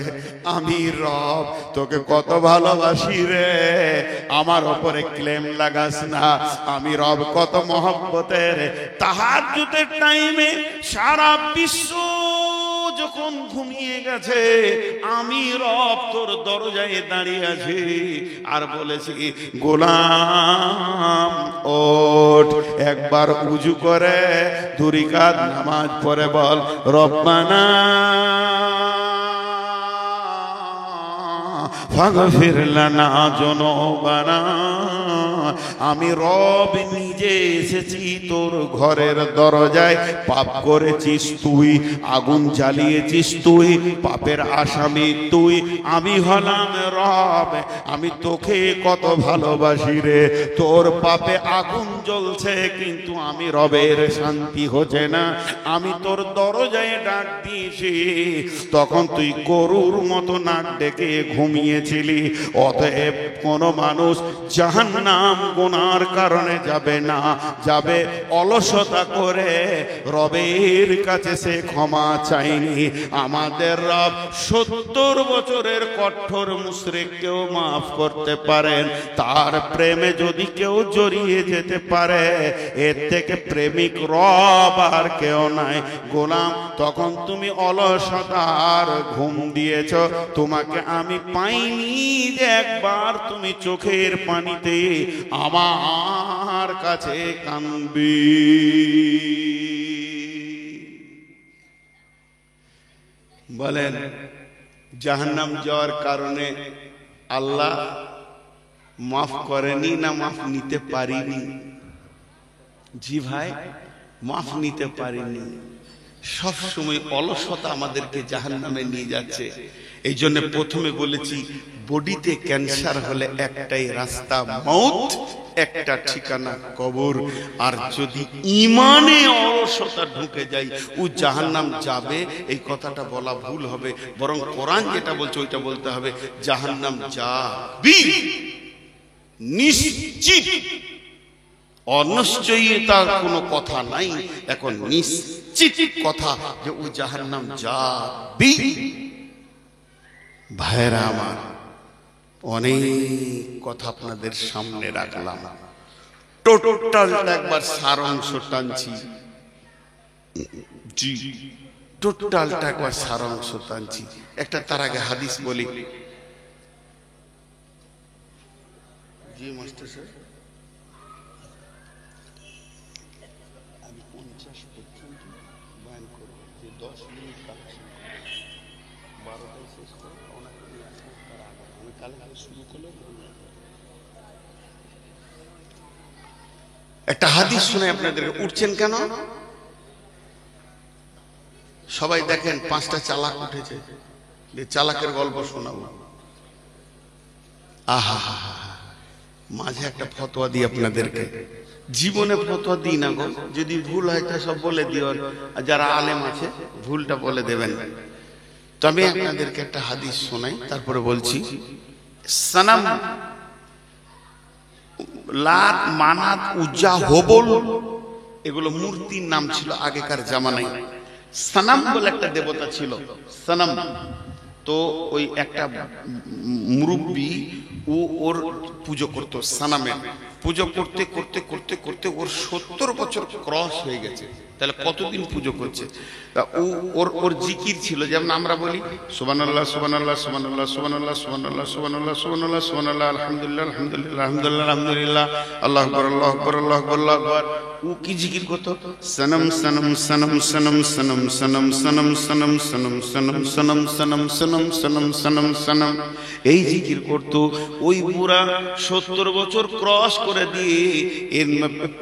আমি রব তোকে কত ভালোবাসি রে, আমার উপরে ক্লেম লাগাস না। আমি রব কত মহব্বতের। তাহাজ্জুদের টাইমে সারা বিশ্ব যখন ঘুমিয়ে গেছে, আমি রব তোর দরজায় দাঁড়িয়ে আছি আর বলেছি, গোলাম ওঠ, একবার উজু করে 2 রাকাত নামাজ পড়ে বল, রব্বানা ফাগফির লানা যুনুবানা। আমি রব নিজে এসেছি তোর ঘরের দরজায়। পাপ করেছিস তুই, আগুন জ্বালিয়েছিস তুই, পাপের আসামি তুই। আমি হলাম রব, আমি তোকে কত ভালোবাসি রে। তোর পাপে আগুন জ্বলছে, কিন্তু আমি রবের শান্তি হচ্ছে না। আমি তোর দরজায় ডাক দিয়েছি, তখন তুই গরুর মতো নাক ডেকে ঘুমিয়েছিস। দিয়েছিলি। অতএব কোনো মানুষ জাহান্নাম গুনার কারণে যাবে না, যাবে অলসতা করে। রবের কাছে সে ক্ষমা চাইনি। আমাদের রব 70 বছরের কঠোর মুশরিককেও মাফ করতে পারেন। তার প্রেমে যদি কেউ জড়িয়ে যেতে পারে, এর থেকে প্রেমিক রব আর কেউ নাই। গোলাম, তখন তুমি অলসতার ঘুম দিয়েছ, তোমাকে আমি পাইনি যে একবার তুমি চোখের পানিতে আমার কাছে কাঁদবে। বলেন, জাহান্নাম যাওয়ার কারণে আল্লাহ মাফ করেনি না মাফ নিতে পারিনি? জি ভাই, মাফ নিতে পারিনি। সব সময় অলসতা আমাদেরকে জাহান্নামে নিয়ে যাচ্ছে। এই জন্য প্রথমে বলেছি, বডিতে ক্যান্সার হলে একটাই রাস্তা মৌত, একটা ঠিকানা কবর। আর যদি ইমানে অলসতা ঢুকে যায়, ও জাহান্নাম যাবে। এই কথাটা বলা ভুল হবে, বরং কোরআন যেটা বলছে ওইটা বলতে হবে, জাহান্নাম যাবি নিশ্চিত। অনিশ্চয়তার কোনো কথা নাই, এখন নিশ্চিত কথা যে ও জাহান্নাম যাবি। ভাইরা আমার, অনেক কথা আপনাদের সামনে রাখলাম, টোটালটা একবার সারাংশ টানছি। জি, টোটালটা একবার সারাংশ টানছি। একটা তার আগে হাদিস বলি। জি মাস্টার স্যার, আমি 50 পর্যন্ত বয়ান করব, যে 10 মিনিট কালেকশন 12টায় শেষ করে ওনাকে নিয়ে আসবো। তার আগে আমি কালেকশন শুরু করলে একটা হাদিস শুনে আপনাদেরকে। উঠছেন কেন? সবাই দেখেন 5টা চালাক উঠেছে, যে চালাকের গল্প শোনাবো। আহা হা হা, মাঝে একটা ফতোয়া দিই আপনাদেরকে। জীবনে ফতোয়া দিই না গো, যদি ভুল হয় তা সব বলে দিও, আর যারা আলেম আছে ভুলটা বলে দেবেন। তবে আপনাদেরকে একটা হাদিস শোনাই, তারপরে বলছি। সানাম, লাত, মানাত, উজ্জা, হবল, এগুলো মূর্তির নাম ছিল আগেকার জামানায়। সানাম বলে একটা দেবতা ছিল, সানাম। তো ওই একটা মুরব্বী ও ওর পুজো করতো, সানামের পুজো করতে করতে করতে করতে ওর 70 বছর ক্রস হয়ে গেছে। তাহলে কতদিন পুজো করছে? তা ওর জিকির ছিল, যেমন আমরা বলি সুবহানাল্লাহ সুবহানাল্লাহ সুবহানাল্লাহ সুবহানাল্লাহ সুবহানাল্লাহ সুবহানাল্লাহ সুবহানাল্লাহ সুবহানাল্লাহ, আলহামদুলিল্লাহ আলহামদুলিল্লাহ আলহামদুলিল্লাহ আলহামদুলিল্লাহ, আল্লাহু আকবার আল্লাহু আকবার আল্লাহু আকবার আল্লাহু আকবার। ও কি জিকির করতো? সনম সনম সনম সনম সনম সনম সনম সনম সনম সনম সনম সনম সনম সনম সনম সনম, এই জিকির করতো। ওই পুরা 70 বছর ক্রস করে দিয়ে এর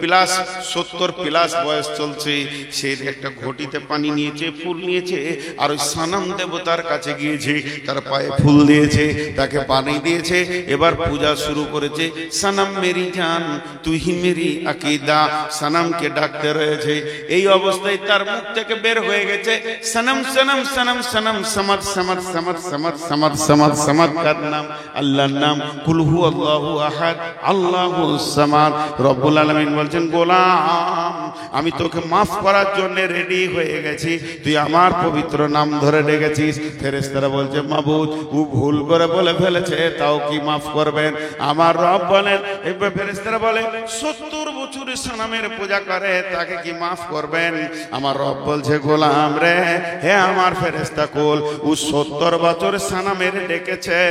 প্লাস 70 প্লাস বয়স চলছে। সে একটা ঘটিতে পানি নিয়েছে, ফুল নিয়েছে, আর ওই সানাম দেবতার কাছে গিয়েছে, তার পায়ে ফুল দিয়েছে, তাকে পানি দিয়েছে, এবার পূজা শুরু করেছে। সানাম মেরি জান তুই হি মেরি আকিদা, সানামকে ডাকতে রয়েছে। এই অবস্থায় তার মুখ থেকে বের হয়ে গেছে সনম সনম সনম সনম সামাদ সামাদ সামাদ সামাদ সামাদ সামাদ সামাদ। কার নাম? আল্লাহর নাম। কুল হু আল্লাহু আহাদ আল্লাহুস সামাদ। রব্বুল আলামিন বলছেন, গোলাম আমি তোকে মাফ করার জন্য রেডি হয়ে গেছি, তুই আমার পবিত্র নাম ধরে ডেকেছিস। ফেরেশতারা বলছে, মাবুদ ও ভুল করে বলে ফেলেছে, তাও কি মাফ করবেন? আমার রব বলেন, এবার ফেরেশতারা বলে 70 বছরের সানামের পূজা করে, তাকে কি মাফ করবেন? আমার রব বলছে, গোলাম রে, হে আমার ফেরেশতা কুল, ও 70 বছর সানামের ডেকেছে,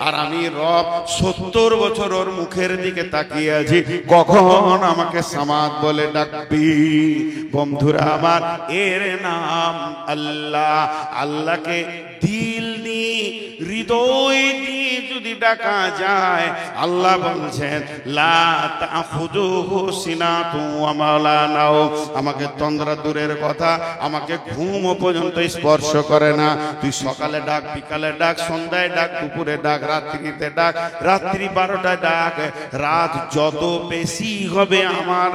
আর আমি রব 70 বছর ওর মুখের দিকে তাকিয়ে আছি, কখন আমাকে সামাদ বলে ডাকবি? বন্ধুরা আমার, এর নাম আল্লাহ। আল্লাহকে দিল দিয়ে, হৃদয় দিয়ে যদি ডাকা যায়, আল্লাহ বলছেন লা তাখুযুহু সিনাতু ওয়া মালানাও, আমাকে তন্দ্রা দূরের কথা, আমাকে ঘুম পর্যন্ত স্পর্শ করে না। তুই সকালে ডাক, বিকালে ডাক, সন্ধ্যায় ডাক, দুপুরে ডাক, রাত্রিতে ডাক, রাত্রি 12টায় ডাক, রাত যত বেশি হবে আমার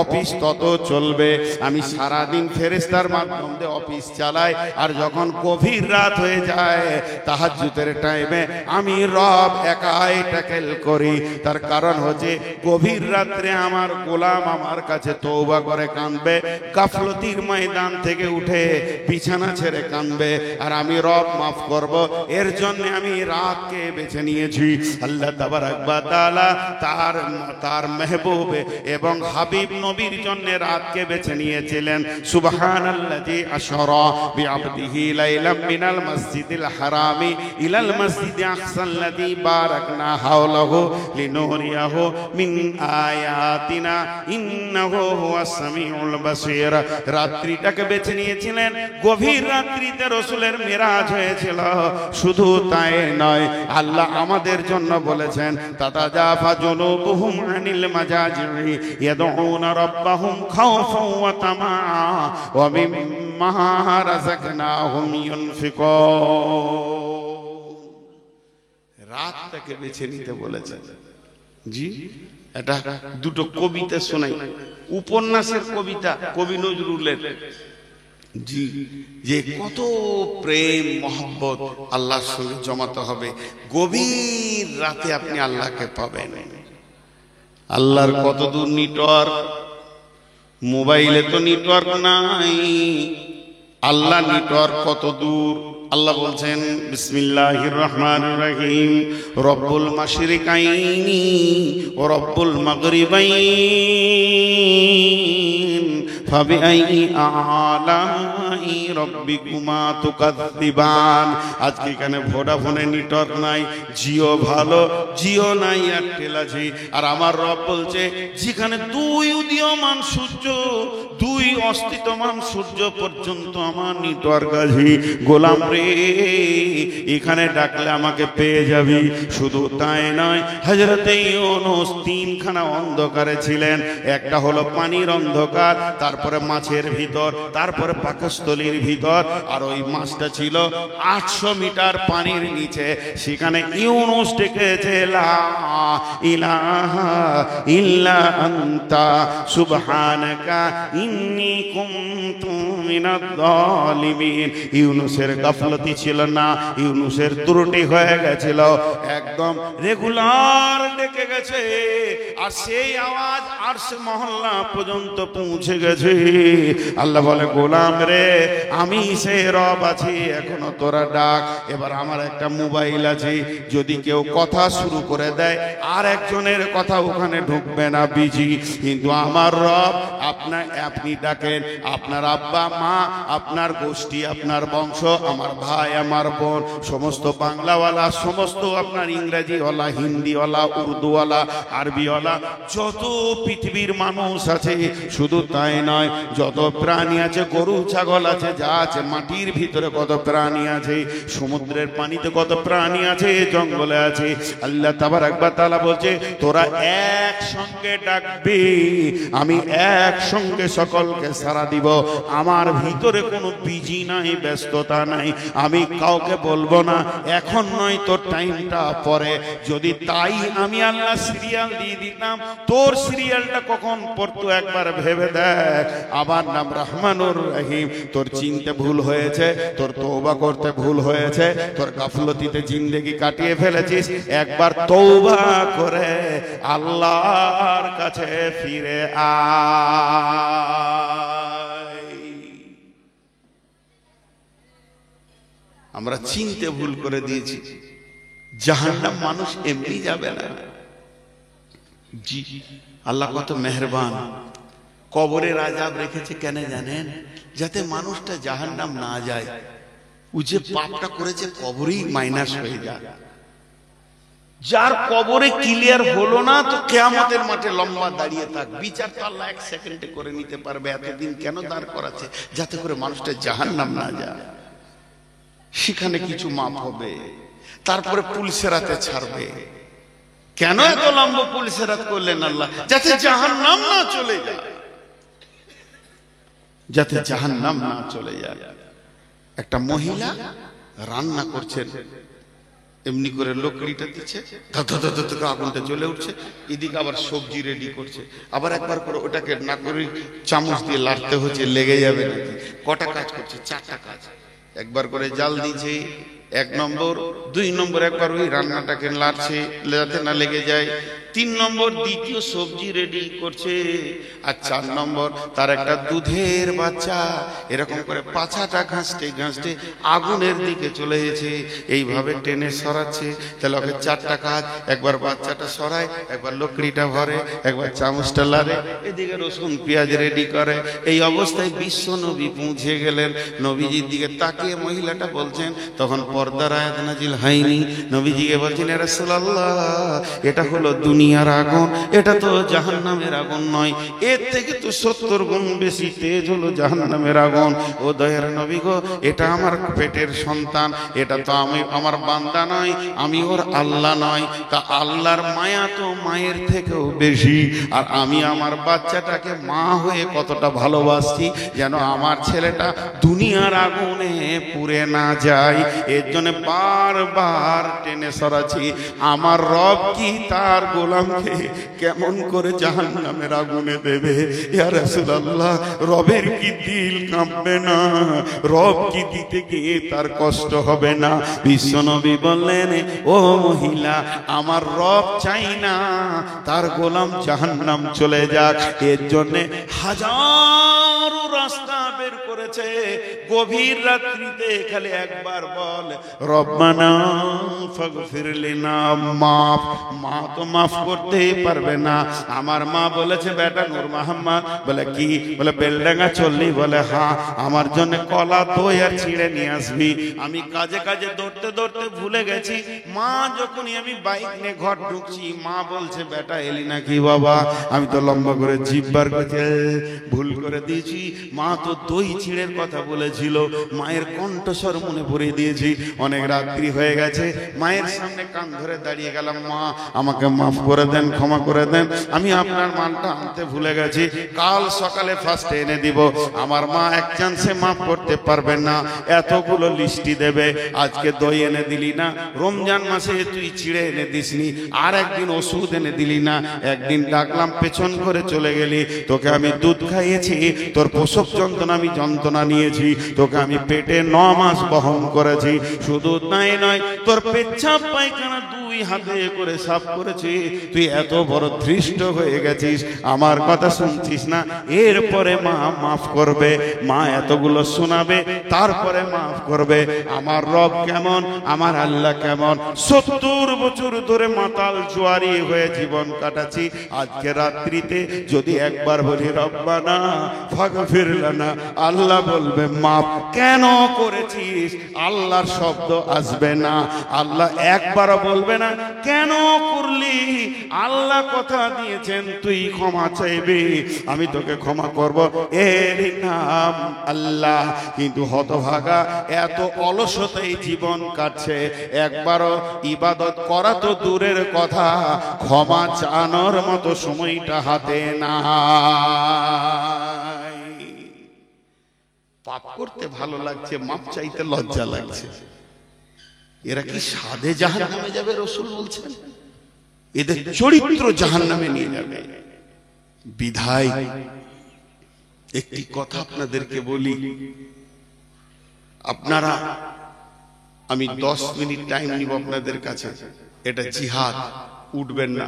অফিস তত চলবে। আমি সারাদিন ফেরেশতার মাধ্যমে অফিস চালাই, আর যখন গভীর রাত হয়ে যায় তাহাজ্জুদের টাইমে আমি সব একাই ট্যাকেল করি। তার কারণ হচ্ছে গভীর রাত্রে আমার গোলাম আমার কাছে তওবা করে কাঁদবে, গাফলতির ময়দান থেকে উঠে বিছানা ছেড়ে কাঁদবে, আর আমি রব মাফ করব। এর জন্য আমি রাতকে বেছে নিয়েছি। আল্লাহ তাবারাক ওয়া তাআলা তার মেহবুব এবং হাবিব নবীর জন্য রাতকে বেছে নিয়েছিলেন। সুবহানাল্লাযী আশরা বিআবদিহি লাইলাম মিনাল মাসজিদিল হারামি ইলাল মাসজিদি আকসাল্লাযী বারাকনা হাওলাহু লিনুরিয়াহু মিন আয়াতিনা ইন্নাহু হুয়াস সামিউল বাসীর। রাত্রিটাকে বেছে নিয়েছিলেন। গভীর রাত্রিতে রাসূলের মিরাজ হয়েছিল। শুধু তাই নয়, আল্লাহ আমাদের জন্য বলেছেন তাতাজাফা জুনুবুহুম আনিল মাজাজি'i ইয়াদউনা রাব্বাহুম খাওফান ওয়া তামাআ ওয়া মিম্মা রাযাকনাহুম ইউনফিকুন। রাতটাকে বেছে নিতে বলেছেন। জি, এটা দুটো কবিতা শোনাই, উপন্যাসের কবিতা কবি নজরুলের। জি, যে কত প্রেম মহব্বত আল্লাহর সঙ্গে জমাতে হবে, গভীর রাতে আপনি আল্লাহকে পাবেন। আল্লাহর কত দূর নেটওয়ার্ক, মোবাইলে তো নেটওয়ার্ক নাই, আল্লাহ নেটওয়ার্ক কত দূর। আল্লাহ বলছেন বিসমিল্লাহির রহমানির রহিম, রব্বুল মাশরিকাইনি ওয়া রব্বুল মাগরিবাইন ফাবিআইয়ি আলাই রাব্বিকুমা তুকাযযিবান। আজকে এখানে ভোডাফোনে নেটওয়ার্ক নাই, জিও ভালো, জিও নাই, এয়ারটেল আছে। আর আমার রব বলছে যেখানে দুই উদীয়মান সূর্য, দুই অস্তিত্বমান সূর্য পর্যন্ত আমার নেটওয়ার্ক আছে। গোলাম রে, এখানে ডাকলে আমাকে পেয়ে যাবি। শুধু তাই নয়, হযরতে ইউনূস তিনখানা অন্ধকারে ছিলেন। একটা হলো পানির অন্ধকার, তারপরে মাছের ভিতর, তারপরে পাকস্থলীর ভিতর, আর ওই মাছটা ছিল 800 মিটার পানির নিচে। সেখানে ইউনূস ডেকেছে লা ইলাহা ইল্লা আনতা সুবহানাকা ইন্নী কুনতু মিনাজ জালিমিন। ইউনূসের গাফলতি ছিল না, ইউনূসের ত্রুটি হয়ে গেছিল, একদম রেগুলার ডেকে গেছে। আর সেই আওয়াজ আরশ মহল্লা পর্যন্ত পৌঁছে গেছে। আল্লাহ বলে গোলাম রে, আমি সে রব আছি, এখনো তোরা ডাক। এবার আমার একটা মোবাইল আছে, যদি কেউ কথা শুরু করে দেয় আর একজনের কথা ওখানে ঢুকবে না, বিজি। কিন্তু আমার রব আপনি ডাকেন, আপনার আব্বা মা, আপনার গোষ্ঠী, আপনার বংশ, আমার ভাই, আমার বোন, সমস্ত বাংলাওয়ালা, সমস্ত আপনার ইংরেজিওয়ালা, হিন্দিওয়ালা, উর্দুওয়ালা, আরবিওয়ালা, যত পৃথিবীর মানুষ আছে। শুধু তাই নয়, যত প্রাণী আছে, গরু ছাগল আছে, যা আছে, মাটির ভিতরে কত প্রাণী আছে, সমুদ্রের পানিতে কত প্রাণী আছে, জঙ্গলে আছে। আল্লাহ তাবারাক ওয়া তাআলা বলছে তোরা একসঙ্গে ডাকবি, আমি একসঙ্গে সকলকে সাড়া দিব। আমার ভিতরে কোনো বিজি নাই, ব্যস্ততা নাই। আমি কাউকে বলবো না এখন নয়, তোর টাইমটা পরে। যদি তাই আমি আল্লাহ সিরিয়াল দিয়ে দিতাম, তোর সিরিয়ালটা কখন পড়তো একবার ভেবে দেখ। আমার নাম রহমানুর রহিম। তোর চিনতে ভুল হয়েছে, তোর তওবা করতে ভুল হয়েছে, তোর গাফলতিতে জিন্দেগি কাটিয়ে ফেলেছিস, একবার তওবা করে আল্লাহর কাছে ফিরে আয়। আমরা চিনতে ভুল করে দিয়েছি। জাহান্নাম মানুষ এমনি যাবে না। জি, আল্লাহ কত মেহেরবান। কবরের আযাব রেখেছে কেন জানেন? যাতে মানুষটা জাহান্নাম না যায়। ও যে পাপটা করেছে কবরেই মাইনাস হয়ে যায়। যার কবরে ক্লিয়ার হলো না, তো কিয়ামতের মাঠে লম্বা দাঁড়িয়ে থাক, বিচার তো আল্লাহ 1 সেকেন্ডে করে নিতে পারবে। এতদিন কেন দাঁড় করাচ্ছে? যাতে করে মানুষটা জাহান্নাম না যায়। সেখানে কিছু মাপ হবে, তারপরে পুলসেরাতে ছাড়বে। কেন এত লম্বা পুলসেরাত করলেন আল্লাহ? যাতে জাহান্নাম না চলে যায়, যাতে জাহান্নাম না চলে যায়। একটা মহিলা রান্না করছেন, এমনি করে লকড়িটা দিচ্ছে, আগুনটা জ্বলে উঠছে, এদিকে আবার সবজি রেডি করছে, আবার একবার করে ওটাকে না করে চামচ দিয়ে লাড়তে হচ্ছে, লেগে যাবে নাকি। কটা কাজ করছে? 4টা কাজ। একবার করে জাল দিয়েছে, এক নম্বর। 2 নম্বর একবার ওই রান্নাটাকে লাড়ছে যাতে না লেগে যায়। 3 নম্বর দ্বিতীয় সবজি রেডি করছে। আর 4 নম্বর তার একটা দুধের বাচ্চা এরকম করে পাছাটা ঘাঁচতে ঘাঁচতে আগুনের দিকে চলে গেছে, এইভাবে টেনে সরাচ্ছে। তাহলে ওকে 4টা কাজ, একবার বাচ্চাটা সরায়, একবার লকড়িটা ভরে, একবার চামচটা লাড়ে, এদিকে রসুন পেঁয়াজ রেডি করে। এই অবস্থায় বিশ্ব নবী পৌঁছে গেলেন। নবীজির দিকে তাকিয়ে মহিলাটা বলছেন, তখন পর্দার আয়াত নাজিল হয়নি। নবীজিকে বলছেন, ইয়া রাসূলুল্লাহ, এটা হলো দুনিয়ার আগুন, এটা তো জাহান্নামের আগুন নয়, এর থেকে তো 70 গুণ বেশি তেজ হলো জাহান্নামের আগুন। ও দয়ার নবী গো, এটা আমার পেটের সন্তান, এটা তো আমি আমার বান্দা নয়, আমি ওর আল্লাহ নয়। তা আল্লাহর মায়া তো মায়ের থেকেও বেশি। আর আমি আমার বাচ্চাটাকে মা হয়ে কতটা ভালোবাসছি যেন আমার ছেলেটা দুনিয়ার আগুনে পুড়ে না যায়। এর জন্য বারবার টেনে সরাচ্ছি। আমার রব কি তার গোলামকে কেমন করে জাহান্নামের আগুনে দেবে? ইয়া রাসূলুল্লাহ, রবের কি দিল কাঁপবে না? রব কি দিতে গিয়ে তার কষ্ট হবে না? বিশ্বনবী বললেন, ও মহিলা, আমার রব চাই না তার গোলাম জাহান্নাম চলে যাক। এর জন্য হাজারো রাস্তা বের করেছে। গভীর রাত্রিতে খালি একবার বল, রব্বানা ফাগফির লিনা, মাফ। মা তো মাফ করতেই পারবে না। আমার মা বলেছে, বেটা নূর মোহাম্মদ, বলে কি? বলে বেলডাঙ্গা চললি? বলে হ্যাঁ। আমার জন্য কলা দই আর চিড়ে নিয়ে আসবি। আমি কাজে কাজে দৌড়তে দৌড়তে ভুলে গেছি। মা যখনই আমি বাইক নিয়ে ঘর ঢুকছি, মা বলছে, বেটা এলি নাকি? বাবা, আমি তো লম্বা করে জিভ বার করতে ভুল করে দিয়েছি। মা তো দই চিড়ের কথা বলেছিল। মায়ের কণ্ঠস্বর মনে পড়ে দিয়েছি। অনেক রাত্রি হয়ে গেছে। মায়ের সামনে কান ধরে দাঁড়িয়ে গেলাম, মা আমাকে মাফ করে দেন, ক্ষমা করে দেন, আমি আপনার মালটা আনতে ভুলে গেছি, কাল সকালে ফার্স্টে এনে দিব। আমার মা এক চান্সে মাফ করতে পারবেন না, এতগুলো লিস্টি দেবে। আজকে দই এনে দিলি না, রমজান মাসে তুই চিড়ে এনে দিসনি, আর একদিন ওষুধ এনে দিলি না, একদিন ডাকলাম পেছন করে চলে গেলি। তোকে আমি দুধ খাইয়েছি, তোর প্রসব যন্ত্রণা আমি যন্ত্রণা নিয়েছি, তোকে আমি পেটে 9 মাস বহন করেছি। শুধু তাই নয়, তোর পেচ্ছাপ পায়খানা 2 হাতে করে সাফ করেছি। তুই এত বড় ধৃষ্ট হয়ে গেছিস, আমার কথা শুনছিস না। এরপরে মা মাফ করবে, মা এতগুলো শোনাবে, তারপরে মাফ করবে। আমার রব কেমন, আমার আল্লাহ কেমন। 70 বছর ধরে মাতাল জুয়ারি হয়ে জীবন কাটাচ্ছি। আজকে রাত্রিতে যদি একবার বলি রব্বানা ফাগফির লানা, আল্লাহ বলবে মাফ। কেন করেছিস? আল্লাহর শব্দ আসবে না। আল্লাহ একবারও বলবে না কেন করলি। আল্লাহ কথা দিয়েছেন, তুই ক্ষমা চাইবি, আমি তোকে ক্ষমা করব, এর নাম আল্লাহ। কিন্তু হতভাগা এত অলসতাই জীবন কাটছে। একবারও ইবাদত করা তো দূরের কথা, ক্ষমা চানোর মতো সময়টা হাতে নাই। পাপ করতে ভালো লাগছে, মাপ চাইতে লজ্জা লাগছে। এরা কি সাধে জাহান্নামে যাবে? রাসূল বলছেন এদের চরিত্র জাহান্নামে নিয়ে যাবে। বিধায় একটি কথা আপনাদেরকে বলি, আপনারা, আমি 10 মিনিট টাইম নিব আপনাদের কাছে। এটা জিহাদ, উঠবেন না।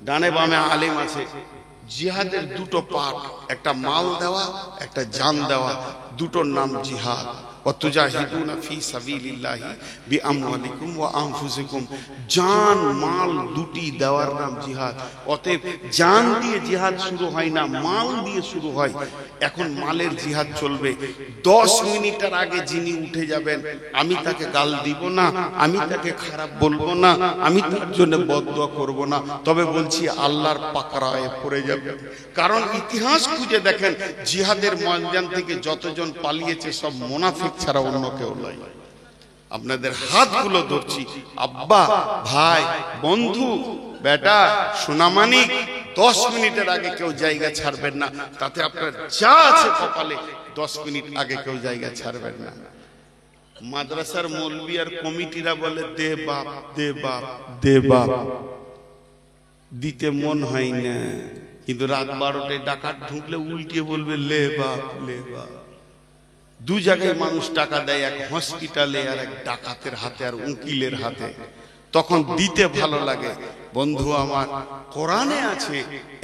ডানে বামে আলেম আছে। জিহাদের 2টো পার্ট, একটা মাল দেওয়া, একটা জান দেওয়া, দুটোর নাম জিহাদ। ওয়াতুজাহিদুনা ফি সাবিলিল্লাহি বিআমওয়ালিকুম ওয়া আনফুসিকুম। জান মাল দুটি দেওয়ার নাম জিহাদ। অতএব জান দিয়ে জিহাদ শুরু হয় না, মাল দিয়ে শুরু হয়। এখন মালের জিহাদ চলবে। 10 মিনিটের আগে যিনি উঠে যাবেন, আমি তাকে গাল দিব না, আমি তাকে খারাপ বলবো না, আমি তার জন্য বদদুয়া করব না, তবে বলছি আল্লাহর পাকড়ায় পড়ে যাবে। কারণ ইতিহাস খুঁজে দেখেন, জিহাদের ময়দান থেকে যতজন পালিয়েছে সব মুনাফিক ছাড়া অন্য কেউ নয়। আপনাদের হাতগুলো ধরছি, আব্বা, ভাই, বন্ধু, বেটা, সোনামানিক, 10 মিনিটের আগে কেউ জায়গা ছাড়বেন না। তাতে আপনার যা আছে কপালে, 10 মিনিট আগে কেউ জায়গা ছাড়বেন না। মাদ্রাসার মৌলবি আর কমিটিরা বলে দে বাপ, দে বাপ, দে বাপ। দিতে মন হয় না, কিন্তু রাত 12টায় ডাকাত ঢুকলে উল্টিয়ে বলবে লে বাপ, লে বাপ। দু জায়গায় মানুষ টাকা দেয়, এক হসপিটালে আর এক ডাকাতের হাতে আর উকিলের হাতে, তখন দিতে ভালো লাগে। বন্ধু আমার, কোরআনে আছে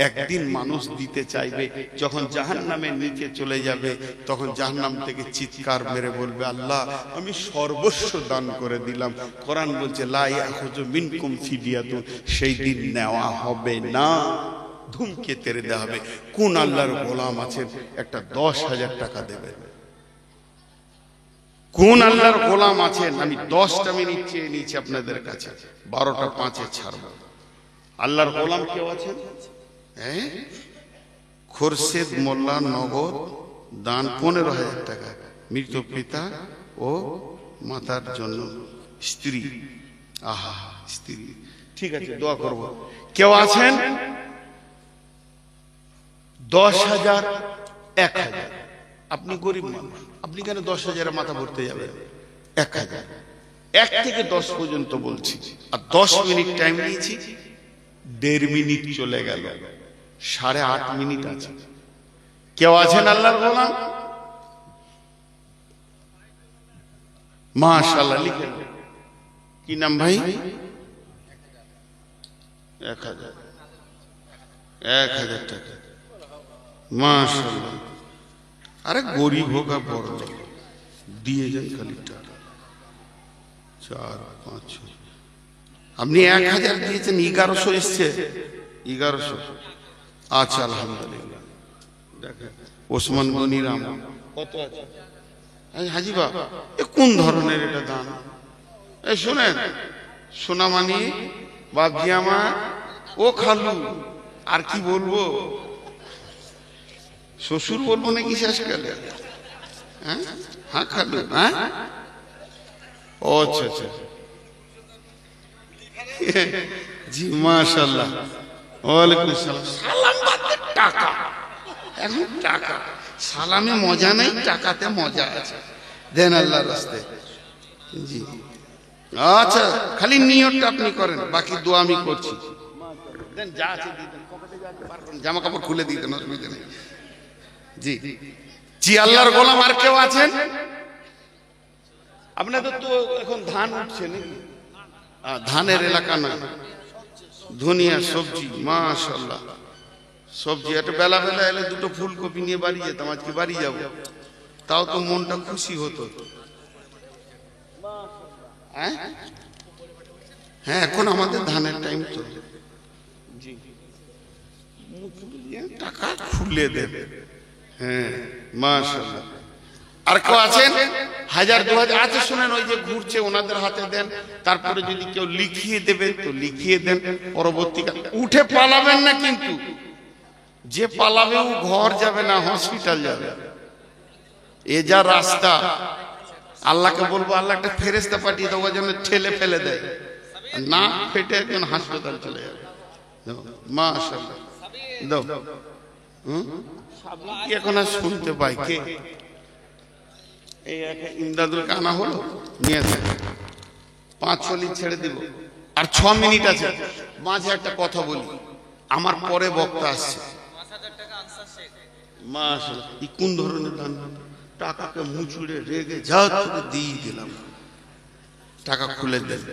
একদিন মানুষ দিতে চাইবে, যখন জাহান্নামের নিচে চলে যাবে তখন জাহান্নাম থেকে চিৎকার মেরে বলবে, আল্লাহ আমি সর্বস্ব দান করে দিলাম। কোরআন বলছে লা ইয়াখুযু মিনকুম ফিদিয়াতুন, সেই দিন নেওয়া হবে না, ধুমকে তেরে দেওয়া হবে। কোন আল্লাহর গোলাম আছেন একটা 10,000 টাকা দেবে? কোন আল্লাহর গোলাম আছেন? আমি 10টা মিনিট চেয়ে নিয়েছি আপনাদের কাছে, 12টা 5-এ ছাড়ব। আল্লাহর গোলাম কেউ আছেন? হ্যাঁ, খোরশেদ মোল্লা নগদ দান 15,000 টাকা, মৃত পিতা ও মাতার জন্য স্ত্রী। আহা, স্ত্রী, ঠিক আছে, দোয়া করব। কেউ আছেন? 10,000, 1,000। আপনি গরিব মানুষ, আপনি কেন 10,000-এ মাথা ভরতে যাবেন? 1,000, 1 থেকে 10 পর্যন্ত বলছি, আর 10 মিনিট টাইম নিয়েছি, 1.5 মিনিট চলে গেল, 8.5 মিনিট আছে। কেউ আছেন আল্লাহর গোলাম? মাশাআল্লাহ, লিখেন। কি নাম ভাই? 1,000, 1,000 টাকা, মাশাআল্লাহ। আরে গরিব হোক আর বড় লোক, দিয়ে যান খালি টাকা। 4, 5, 6, আপনি 1,000 দিয়েছেন, 1100 এসছে, 1100। আচ্ছা, আলহামদুলিল্লাহ। দেখেন ওসমান গনিরাম কত আছে? হাজি বাবা, এ কোন ধরনের এটা দান? এই শোনেন, সোনামানি বাপজি আমার, ও খালু, আর কি বলবো, শ্বশুর বলবো নাকি শেষকালে? হ্যাঁ, হ্যাঁ খালু, হ্যাঁ, ও আচ্ছা আচ্ছা, জি মাশাআল্লাহ, ওয়ালাইকুম আসসালাম। সালাম বাদে টাকা, এখন টাকা, সালামে মজা নাই, টাকাতে মজা আছে, দেন আল্লাহর রাস্তায়। জি আচ্ছা, খালি নিয়তটা আপনি করেন, বাকি দোয়া আমি করছি। দেন, যা আছে দিয়ে দেন, পকেটে যা আছে বার করেন, জামা কাপড় খুলে দিয়ে দেন, অসুবিধা নেই। জি জি, আল্লাহর গোলাম আর কেউ আছেন? আপনাদের তো এখন ধান উঠছে নাকি? ধানের এলাকা না, ধনিয়া সবজি, মাশাআল্লাহ, সবজি। একটা বেলা বেলা এলে দুটো ফুলকপি নিয়ে বাড়ি যেতাম, আজকে বাড়ি যাব, তাও তো মনটা খুশি হতো। হ্যাঁ হ্যাঁ, এখন আমাদের ধানের টাইম তো, জি, টাকা খুলে দেবে। হ্যাঁ, মাশাআল্লাহ। আর কেউ আছেন? 1000, 2000 আছে। শুনেন, ওই যে ঘুরছে ওনাদের হাতে দেন, তারপরে যদি কেউ লিখিয়ে দেবে তো লিখিয়ে দেন, পরবর্তীকালে উঠে পালাবেন না, কিন্তু যে পালাবে ও ঘর যাবে না, হসপিটাল যাবে। এ যা রাস্তা, আল্লাহকে বলবো আল্লাহ একটা ফেরেশতা পাঠিয়ে দেওয়ার জন্য, ঠেলে ফেলে দেয়, না ফেটে একজন হাসপাতাল চলে যাবে। মাশাআল্লাহ, দাও। এখন আর শুনতে পাই কে? এই ইমদাদুলকে আনা হলো, নিয়ে আসে, 5 ছেড়ে দিব, আর 6 মিনিট আছে। মাঝে একটা কথা বলি, আমার পরে বক্তা আসছে। মাশাআল্লাহ, এই কোন ধরনের দান? টাকাকে মুচুড়ে রেগে যা করে দিয়ে দিলাম, টাকা খুলে দেন।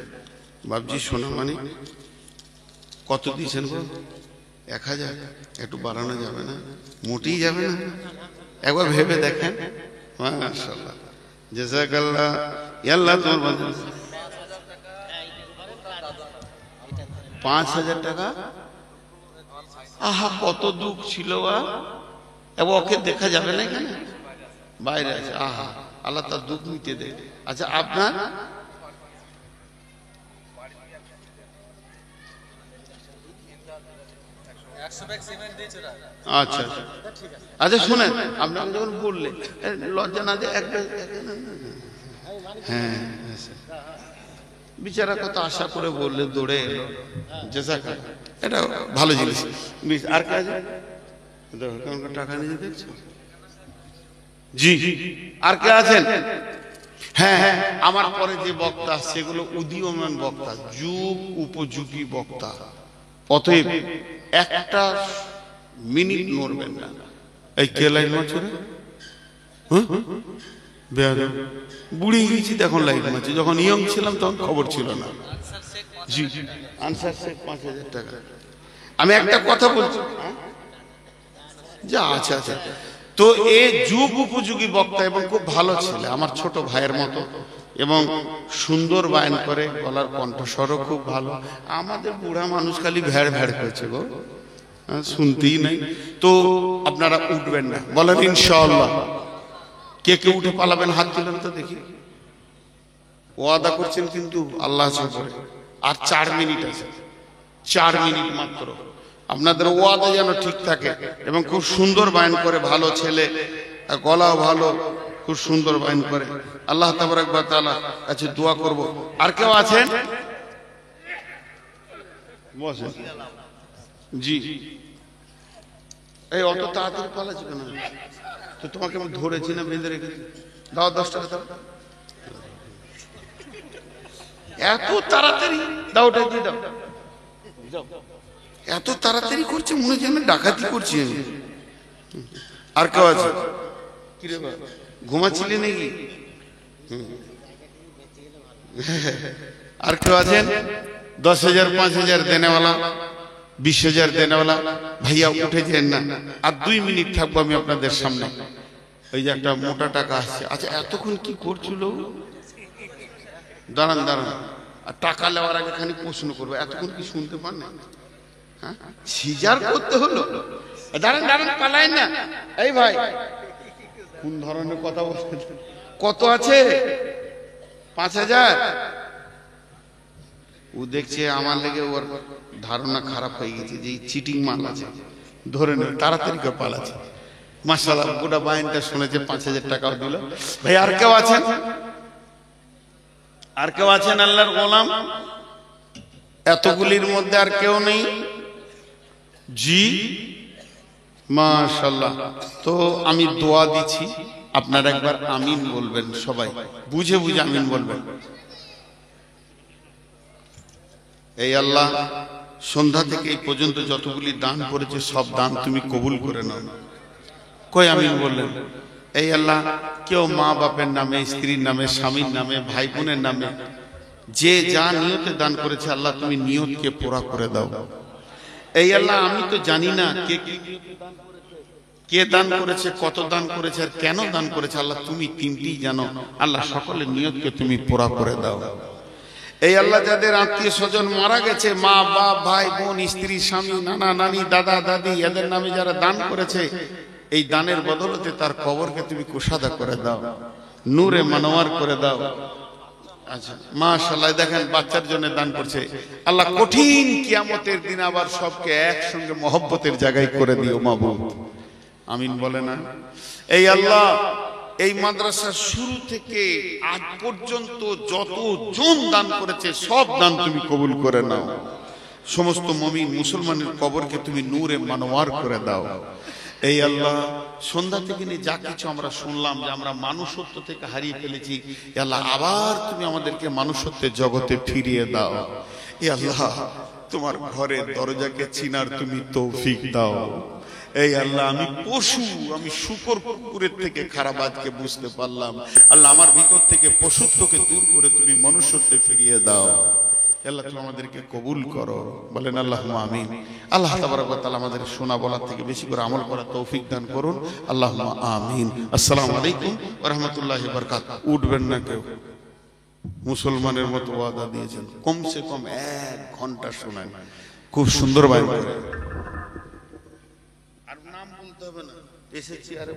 বাবজি শোনা মানে কত দিয়েছেন গো? 1000, একটু বাড়ানো যাবে না? মোটেই যাবে না, একবার ভেবে দেখেন। মাশাআল্লাহ, জাযাকাল্লাহ, আল্লাহ তোমার বান্দা। 5,000 টাকা, আহা কত দুঃখ ছিল। ওকে দেখা যাবে না, এখানে বাইরে আছে। আহা, আল্লাহ তার দুঃখ মিটে দেয়। আচ্ছা, আপনার আচ্ছা আচ্ছা, শুনেন, আপনাকে যখন বললে লজ্জা না দিয়ে হ্যাঁ, বিচারা কত আশা করে বললে, দৌড়ে এলো, জাযাকাল্লাহ, এটা ভালো জিনিস। আর কাজ টাকা নিয়ে দেখছো? জি, আর কে আছেন? হ্যাঁ হ্যাঁ, আমার পরে যে বক্তা সেগুলো উদীয়মান বক্তা, যুগ উপযোগী বক্তা। অতএব একটা মিনিট নড়বেন না। এই কে লাইন মারছে? বেয়াদব বুড়ি গেছি এখন লাইফ মারছে, যখন ইয়ং ছিলাম তখন খবর ছিল না। জি আনসার শেখ 5,000 টাকা। আমি একটা কথা বলছি, যা আচ্ছা আচ্ছা, তো এ যুগ উপযোগী বক্তা এবং খুব ভালো ছেলে, আমার ছোট ভাইয়ের মতো, এবং সুন্দর বায়ান করে, গলার কণ্ঠস্বরও খুব ভালো। আমাদের বুড়া মানুষ খালি ভ্যাড় ভ্যাড় করেছে গো, শুনতেই নাই। তো আপনারা উঠবেন না, বলেন ইনশাআল্লাহ। কে কে উঠে পালাবেন হাত তুলেন তো দেখি। ওয়াদা করছেন কিন্তু আল্লাহ করে। আর 4 মিনিট আছে, 4 মিনিট মাত্র। আপনাদের ওয়াদা যেন ঠিক থাকে, এবং খুব সুন্দর বায়ান করে, ভালো ছেলে, গলাও ভালো, খুব সুন্দর বায়ান করে। আল্লাহ তাবারক ওয়া তাআলা কাছে দোয়া করব। আর কেউ আছেন? বসেন। জি এই অত তাড়াতাড়ি পালাচ্ছি কেন? তো তোমাকে আমি ধরেছি না, বেঁধে রেখেছি। দাও 10 টাকা দাও। এত তাড়াতাড়ি দাও, ওটা দিয়ে দাও। এত তাড়াতাড়ি করছে, মনে হচ্ছে আমি ডাকাতি করছি আমি। আর কেউ আছে? কিরে বাবা, ঘুমাচ্ছিলি নাকি? আর কেউ আছেন? 10,000 5,000 দেনেওয়ালা, 20,000 দেনেওয়ালা ভাইয়া উঠে যান না। আর 2 মিনিট থাকবো আমি আপনাদের সামনে। ওই যে একটা মোটা টাকা আসছে। আচ্ছা এতক্ষণ কি করছিল? দাঁড়ান দাঁড়ান, আর টাকা নেওয়ার আগে খানিক প্রশ্ন করবো, এতক্ষণ কি শুনতে পান না? হ্যাঁ, সিজার করতে হলো? দাঁড়ান দাঁড়ান, পালাইন না। এই ভাই, কোন ধরনের কথা বলছেন? কত আছে? 5,000? ও দেখছে আমার লেগে ওর ধারণা খারাপ হয়ে গেছে যে চিটিং মাল আছে, ধরে নে, তাড়াতাড়ি করে পালাচ্ছে। মাশাআল্লাহ, গোটা বায়ানটা শুনেছে, 5,000 টাকাও দিল। ভাই আর কেউ আছেন? আর কেউ আছেন আল্লাহর গোলাম? এতগুলির মধ্যে আর কেউ নেই? জি মাশাআল্লাহ। তো আমি দোয়া দিচ্ছি, আপনারা একবার আমিন বলবেন, সবাই বুঝে বুঝে আমিন বলবেন। এই আল্লাহ, সন্ধ্যা থেকে এই পর্যন্ত যতগুলি দান করেছে সব দান তুমি কবুল করে নাও। কই আমিন বললেন? এই আল্লাহ, কেউ মা বাপের নামে, স্ত্রীর নামে, স্বামীর নামে, ভাই বোনের নামে যে যা নিয়তে দান করেছে, আল্লাহ তুমি নিয়তকে পুরা করে দাও। এই আল্লাহ, আমি তো জানি না কে দান করেছে, কত দান করেছে, আর কেন দান করেছে, আল্লাহ তুমি তিনটিই জানো। আল্লাহ সকলের নিয়তকে তুমি পুরা করে দাও। এই আল্লাহ, যাদের আত্মীয় স্বজন মারা গেছে, মা বাপ, ভাই বোন, স্ত্রী, স্বামী, নানা নানি, দাদা দাদি, এদের নামে যারা দান করেছে, এই দানের বদলতে তার কবরকে তুমি কুশাদা করে দাও, নূরে মানওয়ার করে দাও। আচ্ছা মাশাআল্লাহ, দেখেন বাচ্চার জন্য দান করছে। আল্লাহ কঠিন কিয়ামতের দিন আবার সবকে একসঙ্গে মহব্বতের জায়গায় করে দিও মাবুদ, আমিন বলে না? এই আল্লাহ, এই মাদ্রাসার শুরু থেকে আজ পর্যন্ত যত জন দান করেছে সব দান তুমি কবুল করে নাও। সমস্ত মুমিন মুসলমানের কবরকে তুমি নূরে মানওয়ার করে দাও। এই আল্লাহ, সন্ধ্যা থেকে নিয়ে যা কিছু আমরা শুনলাম যে আমরা মানুষত্ব থেকে হারিয়ে ফেলেছি, আল্লাহ আবার তুমি আমাদেরকে মানুষত্বের জগতে ফিরিয়ে দাও। এই আল্লাহ, তোমার ঘরের দরজাকে চিনার তুমি তৌফিক দাও। এই আল্লাহ, আমি পশু, আমি শুকর কুকুরের থেকে খারাপ আজকে বুঝতে পারলাম। আল্লাহ, আমার ভিতর থেকে পশুত্বকে দূর করে তুমি মনুষ্যত্বে ফিরিয়ে দাও। আল্লাহ, তুমি আমাদেরকে কবুল করো, বলেন আল্লাহুম্মা আমিন। আল্লাহ তাবারক ওয়া তাআলা আমাদের শোনা বলার থেকে বেশি করে আমল করার তৌফিক দান করুন, আল্লাহুম্মা আমিন। আসসালামু আলাইকুম ওয়া রাহমাতুল্লাহি ওয়া বারাকাতুহু। উঠবেন না কেউ, মুসলমানের মতো ওয়াদা দিয়েছেন, কমসে কম 1 ঘন্টা শোনান, খুব সুন্দর বায়ান করেন। আর নাম বলতে হবে না, এসেছি আরে